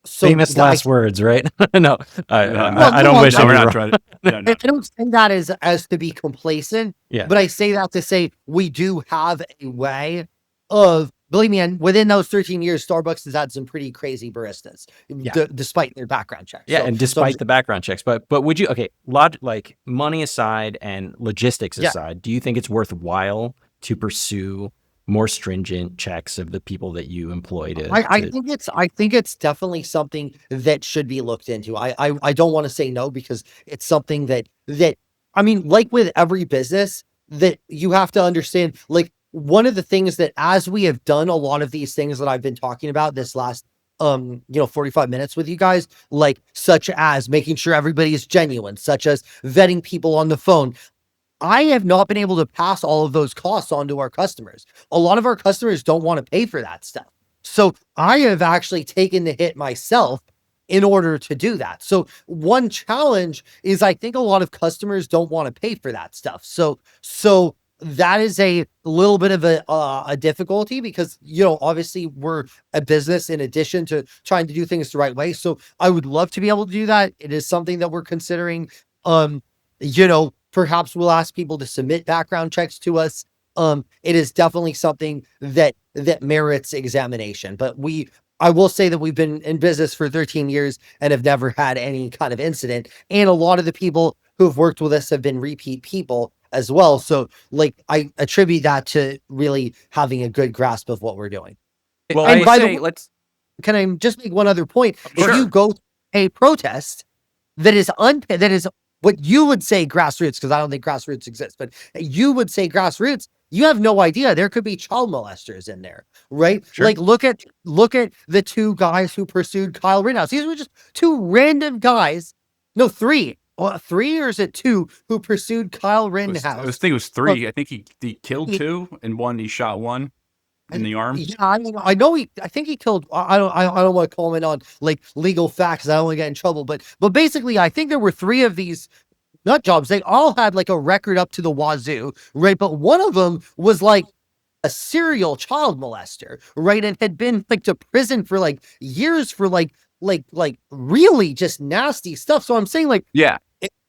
Famous last words, right? No, I don't no, wish No, we're any not wrong. trying to. No, no. I don't say that as to be complacent, Yeah. but I say that to say we do have a way of, believe me, and within those 13 years, Starbucks has had some pretty crazy baristas, despite their background checks. Yeah, So- and so despite the background checks, but would you like money aside and logistics Yeah. aside, do you think it's worthwhile to pursue more stringent checks of the people that you employ I think it's definitely something that should be looked into. I don't want to say no because it's something that I mean, like with every business, that you have to understand. Like one of the things that as we have done a lot of these things that I've been talking about this last 45 minutes with you guys, like such as making sure everybody is genuine, such as vetting people on the phone, I have not been able to pass all of those costs on to our customers. A lot of our customers don't want to pay for that stuff. So I have actually taken the hit myself in order to do that. So one challenge is I think a lot of customers don't want to pay for that stuff. So that is a little bit of a difficulty because, obviously we're a business in addition to trying to do things the right way. So I would love to be able to do that. It is something that we're considering. Perhaps we'll ask people to submit background checks to us. It is definitely something that merits examination, but I will say that we've been in business for 13 years and have never had any kind of incident. And a lot of the people who've worked with us have been repeat people as well. So like I attribute that to really having a good grasp of what we're doing. Well, And let's by the say, way, can I just make one other point? Sure. If you go to a protest that is what you would say grassroots, because I don't think grassroots exists, but you would say grassroots, you have no idea. There could be child molesters in there, right? Sure. Like look at the two guys who pursued Kyle Rittenhouse. These were just two random guys. No, three. Three, or is it two who pursued Kyle Rittenhouse? I think it was three. I think he killed two, and one he shot one in the arm. Yeah, I mean, I think he killed. I don't want to comment on like legal facts. I don't want to get in trouble. But basically, I think there were three of these nut jobs. They all had like a record up to the wazoo, right? But one of them was like a serial child molester, right? And had been like to prison for like years for like really just nasty stuff. So I'm saying like, Yeah.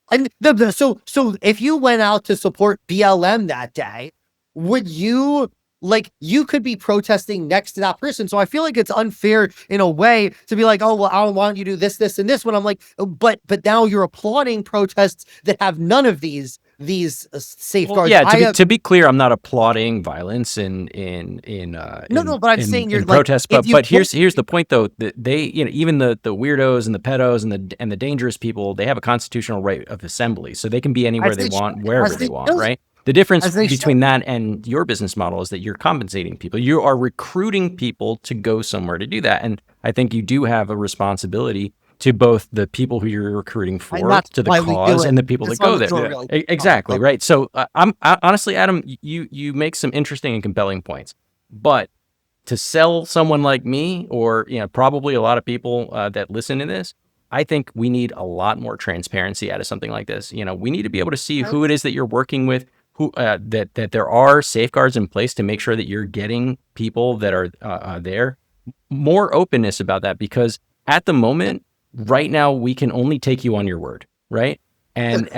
And so if you went out to support BLM that day, would you like you could be protesting next to that person? So I feel like it's unfair in a way to be like, oh well, why don't you do this, and this? When I'm like, but now you're applauding protests that have none of these safeguards. Well, yeah, to be clear, I'm not applauding violence in no, but I'm saying you're in protests. like, But here's the point though, that they, even the weirdos and the pedos and the dangerous people, they have a constitutional right of assembly, so they can be anywhere they want, wherever they want, right? The difference between that and your business model is that you're compensating people. You are recruiting people to go somewhere to do that, and I think you do have a responsibility to both the people who you're recruiting for, to the cause, and the people that go there. Yeah. Exactly, right. So honestly, Adam, you make some interesting and compelling points, but to sell someone like me, or probably a lot of people that listen to this, I think we need a lot more transparency out of something like this. We need to be able to see who it is that you're working with, who that there are safeguards in place to make sure that you're getting people that are there. More openness about that, because at the moment, right now, we can only take you on your word, right? And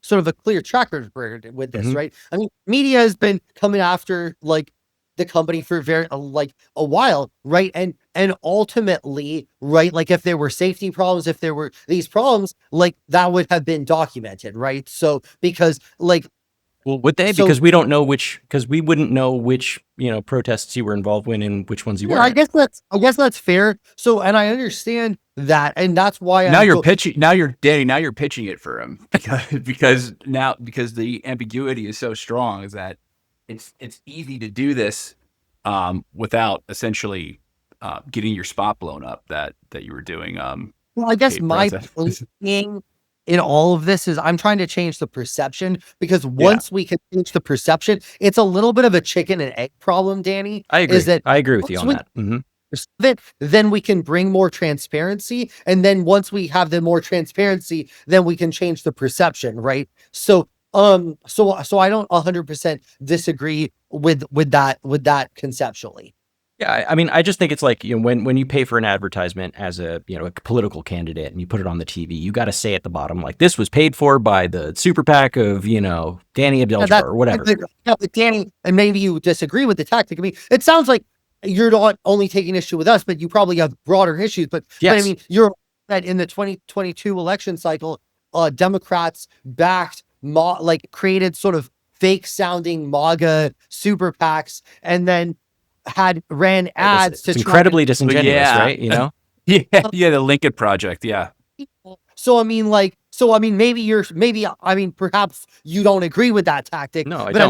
sort of a clear track record with this, Mhm. right? I mean, media has been coming after like the company for like a while, right? And ultimately, right, like if there were safety problems, if there were these problems, like that would have been documented, right? So because like, well, would they? Because we don't know because we wouldn't know which protests you were involved in and which ones you weren't. I guess that's fair. So, and I understand that, and that's why now you're pitching it for him because the ambiguity is so strong, is that it's easy to do this without essentially getting your spot blown up that you were doing. Well, I guess my thing in all of this is I'm trying to change the perception, because once we can change the perception, it's a little bit of a chicken and egg problem, Danny. I agree. I agree with you on that. Mm-hmm. Then we can bring more transparency, and then once we have the more transparency, then we can change the perception, right? So I don't 100% disagree with that conceptually. Yeah, I mean, I just think it's like, when you pay for an advertisement as a a political candidate and you put it on the TV, you got to say at the bottom, like, this was paid for by the super PAC of Danny Abdel-Jabbar or whatever. Danny, and maybe you disagree with the tactic. I mean, it sounds like you're not only taking issue with us, but you probably have broader issues. But I mean, you're that in the 2022 election cycle, Democrats backed created sort of fake sounding MAGA super PACs, and then ran ads it's incredibly disingenuous, right? Yeah, the Lincoln Project, yeah. So I mean, perhaps you don't agree with that tactic. No, I but don't.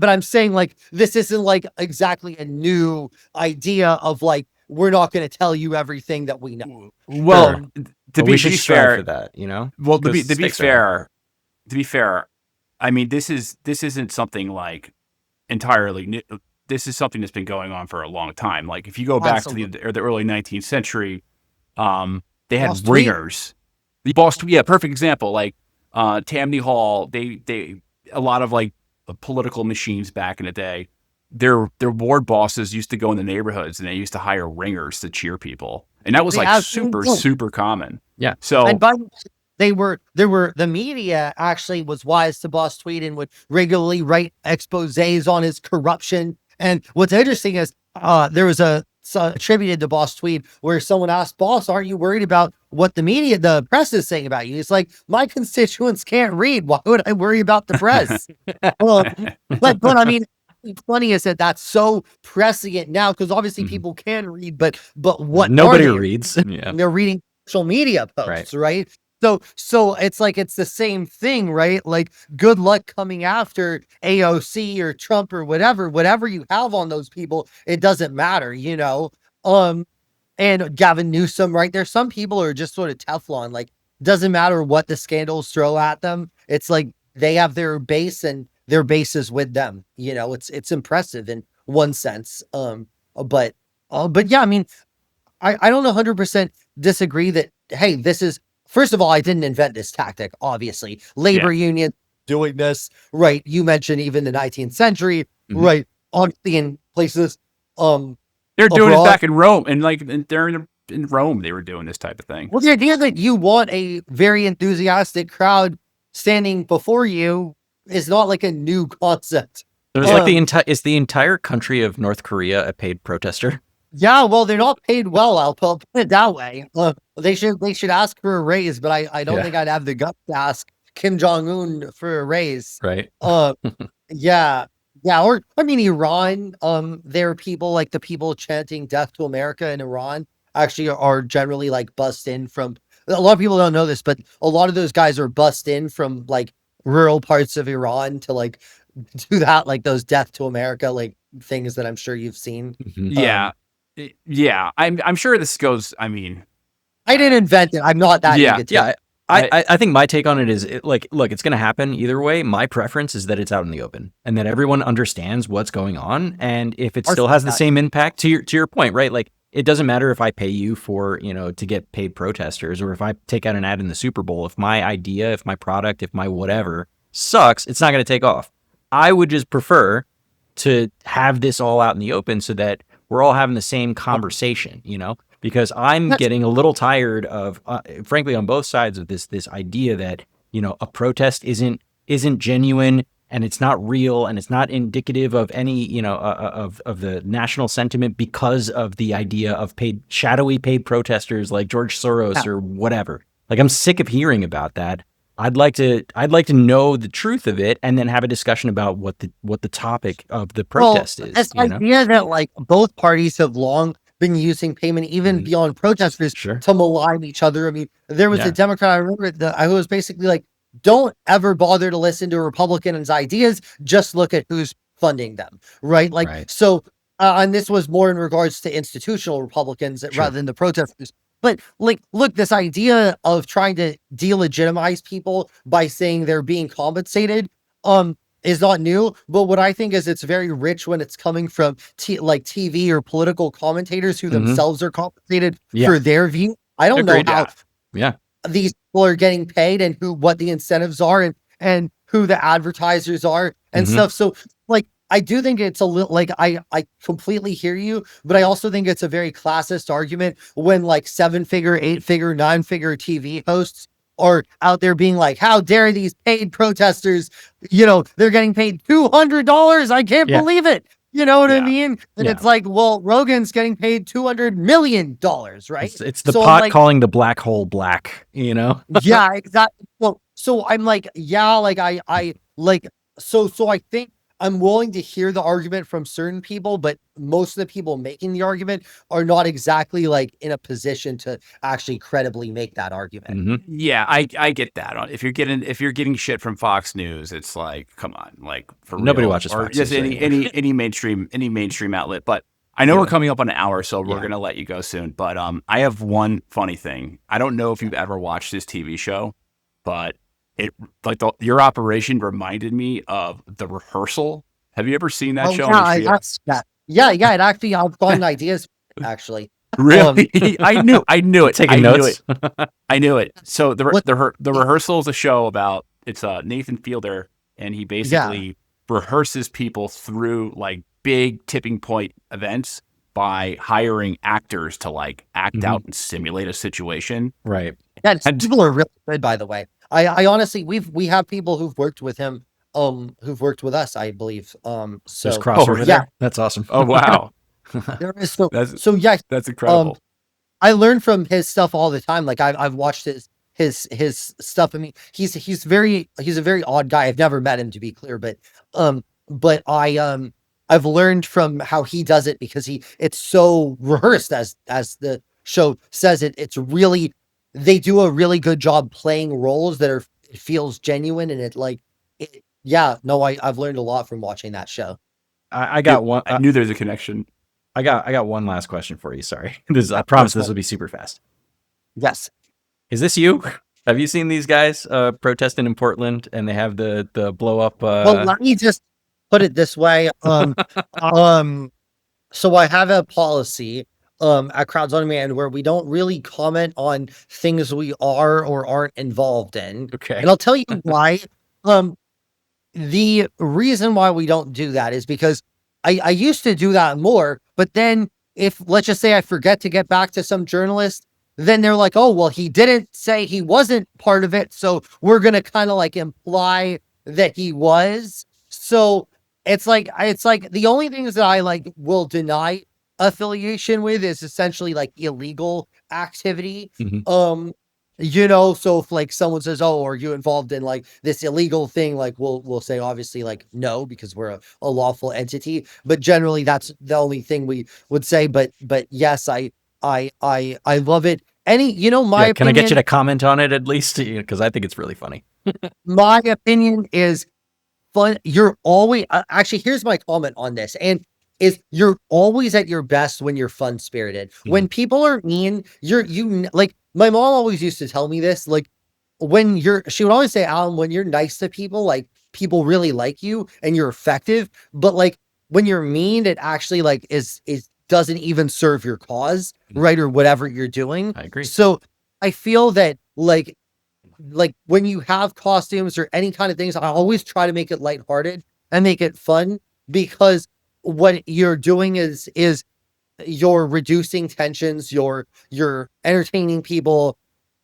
I'm saying like this isn't like exactly a new idea of like, we're not going to tell you everything that we know. Well, we should strive for that, Well, to be fair, I mean, this isn't something like entirely new. This is something that's been going on for a long time. Like, if you go back to the early 19th century, they had ringers. The boss, perfect example. Like Tammany Hall, they a lot of like political machines back in the day. Their ward bosses used to go in the neighborhoods and they used to hire ringers to cheer people, and that was super common. Yeah. So. And the media actually was wise to Boss Tweed and would regularly write exposés on his corruption. And what's interesting is there was a attributed to Boss Tweed where someone asked, "Boss, aren't you worried about what the press is saying about you. It's like, my constituents can't read. Why would I worry about the press? But I mean, it's funny is that that's so prescient now, because obviously people can read, but what Nobody are they reads. Yeah. They're reading social media posts, right? So it's like, it's the same thing, right? Like, good luck coming after AOC or Trump or whatever you have on those people. It doesn't matter, and Gavin Newsom, right? There's some people who are just sort of Teflon, like, doesn't matter what the scandals throw at them. It's like they have their base and their base is with them. It's impressive in one sense. But yeah, I mean, I don't 100% disagree that, hey, this is, first of all, I didn't invent this tactic, obviously. Labor union doing this, right? You mentioned even the 19th century, right? Obviously in places, they're doing it back in Rome, and like they're in Rome, they were doing this type of thing. Well, the idea that you want a very enthusiastic crowd standing before you is not like a new concept. So it's like is the entire country of North Korea a paid protester? Yeah, well, they're not paid well. I'll put it that way. They should ask for a raise, but I don't think I'd have the guts to ask Kim Jong-un for a raise. Right. Yeah. Or I mean, Iran. There are people like the people chanting "Death to America" in Iran actually are generally like bussed in from. A lot of people don't know this, but a lot of those guys are bussed in from like rural parts of Iran to like do that, like those "Death to America" like things that I'm sure you've seen. Yeah, I'm sure this goes. I mean, I didn't invent it. I'm not that negative. Yeah. I think my take on it is, look, it's going to happen either way. My preference is that it's out in the open and that everyone understands what's going on. And if it still has the same impact, to your point, right? Like, it doesn't matter if I pay you for, to get paid protesters, or if I take out an ad in the Super Bowl. If my idea, if my product, if my whatever sucks, it's not going to take off. I would just prefer to have this all out in the open so that we're all having the same conversation, because I'm getting a little tired of, frankly, on both sides of this idea that, a protest isn't genuine, and it's not real, and it's not indicative of any, of the national sentiment, because of the idea of shadowy paid protesters like George Soros or whatever. Like, I'm sick of hearing about that. I'd like to know the truth of it, and then have a discussion about what the topic of the protest is. This idea that like both parties have long been using payment, even beyond protesters, to malign each other. I mean, there was a Democrat, I remember, who was basically like, don't ever bother to listen to a Republican's ideas, just look at who's funding them, right? Like, so, and this was more in regards to institutional Republicans rather than the protesters. But like, look, this idea of trying to delegitimize people by saying they're being compensated, is not new. But what I think is it's very rich when it's coming from like TV or political commentators who themselves are compensated for their view. I don't know how these people are getting paid, and what the incentives are, and who the advertisers are and stuff. So like, I do think it's a little like, I completely hear you, but I also think it's a very classist argument when like 7-figure, 8-figure, 9-figure TV hosts are out there being like, how dare these paid protesters, they're getting paid $200. I can't believe it. You know what I mean? And it's like, well, Rogan's getting paid $200 million, right? It's the pot calling the black hole black, Yeah, exactly. Well, so I'm like, I like, so I think I'm willing to hear the argument from certain people, but most of the people making the argument are not exactly like in a position to actually credibly make that argument. Yeah, I get that. If you're getting shit from Fox News, it's like, come on, like, for nobody real. watches or Fox just News any mainstream outlet. But I know we're coming up on an hour, so we're gonna let you go soon. But I have one funny thing. I don't know if you've ever watched this TV show, but it your operation reminded me of The Rehearsal. Have you ever seen that show? Yeah. It actually, I've gotten ideas actually. Really? I knew it. Taking notes. I knew it. So the Rehearsal is a show about, it's Nathan Fielder, and he basically rehearses people through like big tipping point events by hiring actors to like act out and simulate a situation. Right. Yeah, people are really good, by the way. I honestly, we have people who've worked with him, who've worked with us, I believe. So there's crossover there. That's awesome. Oh wow. There is That's yes. That's incredible. I learn from his stuff all the time. Like I've watched his stuff. I mean, he's a very odd guy. I've never met him, to be clear, but I've learned from how he does it because it's so rehearsed, as the show says it. It's really, they do a really good job playing roles that it feels genuine, and yeah, no, I've learned a lot from watching that show. I got one. I knew there's a connection. I got one last question for you. Sorry, I promise this will be super fast. Yes. Is this you? Have you seen these guys protesting in Portland, and they have the blow up? Well, let me just put it this way. So I have a policy at Crowds on Demand where we don't really comment on things we are or aren't involved in. Okay. And I'll tell you why. The reason why we don't do that is because I used to do that more, but then if, let's just say, I forget to get back to some journalist, then they're like, oh, well, he didn't say he wasn't part of it, so we're going to kind of like imply that he was. So it's like the only things that I like will deny affiliation with is essentially like illegal activity. Mhm. So if like someone says, oh, are you involved in like this illegal thing? Like we'll say obviously like no, because we're a lawful entity, but generally that's the only thing we would say. But yes, I love it. My Yeah, can I get you opinion, to comment on it at least? Because I think it's really funny. my opinion is fun. You're always actually, here's my comment on this, and is you're always at your best when you're fun spirited. When people are mean, like my mom always used to tell me this, like she would always say, Alan, when you're nice to people, like people really like you and you're effective. But like when you're mean, it actually like is doesn't even serve your cause, right? Or whatever you're doing. I agree. So I feel that like when you have costumes or any kind of things, I always try to make it lighthearted and make it fun, because what you're doing is you're reducing tensions, you're entertaining people,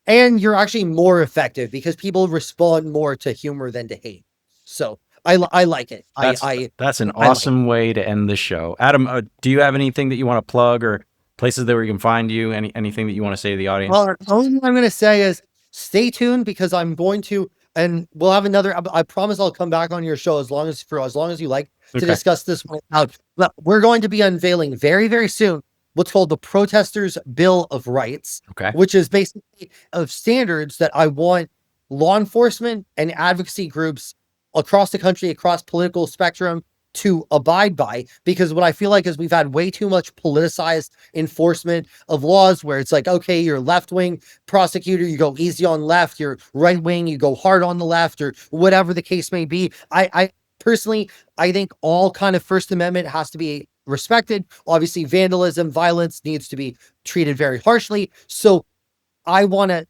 and you're actually more effective because people respond more to humor than to hate. So I like it. That's an I like awesome way to end the show. Adam, do you have anything that you want to plug, or places that where you can find you? Anything that you want to say to the audience? Well, the only thing I'm going to say is stay tuned, because I'm going to, and we'll have another. I promise I'll come back on your show as long as you like to Okay. discuss this one out. But we're going to be unveiling very, very soon what's called the Protestors' Bill of Rights, Okay. which is basically of standards that I want law enforcement and advocacy groups across the country, across political spectrum, to abide by. Because what I feel like is we've had way too much politicized enforcement of laws, where it's like, okay, you're left-wing prosecutor, you go easy on left, you're right-wing, you go hard on the left, or whatever the case may be. I personally, I think all kind of First Amendment has to be respected. Obviously, vandalism, violence needs to be treated very harshly. So I want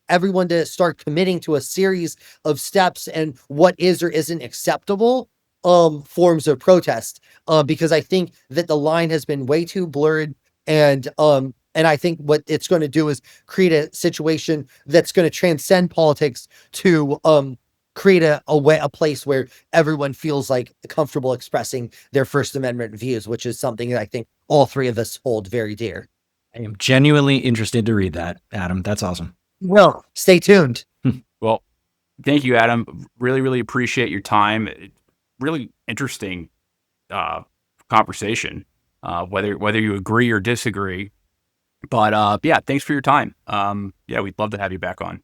everyone to start committing to a series of steps and what is or isn't acceptable forms of protest, because I think that the line has been way too blurred, and I think what it's going to do is create a situation that's going to transcend politics to create a place where everyone feels like comfortable expressing their First Amendment views, which is something that I think all three of us hold very dear. I am genuinely interested to read that, Adam. That's awesome. Well, stay tuned. Well, thank you, Adam. Really, really appreciate your time. Really interesting conversation, whether you agree or disagree. But yeah, thanks for your time. Yeah, we'd love to have you back on.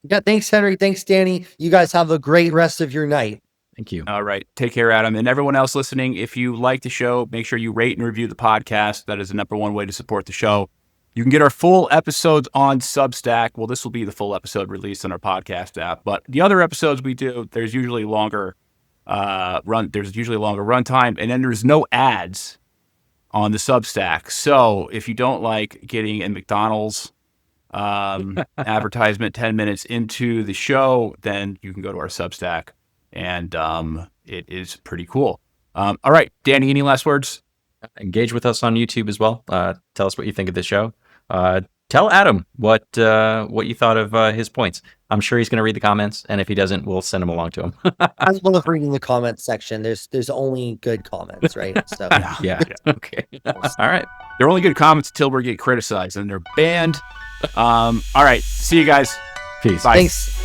Yeah, thanks, Henry. Thanks, Danny. You guys have a great rest of your night. Thank you. All right. Take care, Adam. And everyone else listening, if you like the show, make sure you rate and review the podcast. That is the number one way to support the show. You can get our full episodes on Substack. Well, this will be the full episode released on our podcast app. But the other episodes we do, there's usually longer runtime, and then there's no ads on the Substack. So if you don't like getting a McDonald's advertisement 10 minutes into the show, then you can go to our Substack. And it is pretty cool. All right, Danny, any last words? Engage with us on YouTube as well. Tell us what you think of the show. tell Adam what you thought of his points. I'm sure he's going to read the comments, and if he doesn't, we'll send them along to him. I love reading the comments section. There's only good comments, right? So Yeah. Okay. All right. They're only good comments until we get criticized, and they're banned. All right. See you guys. Peace. Bye. thanks.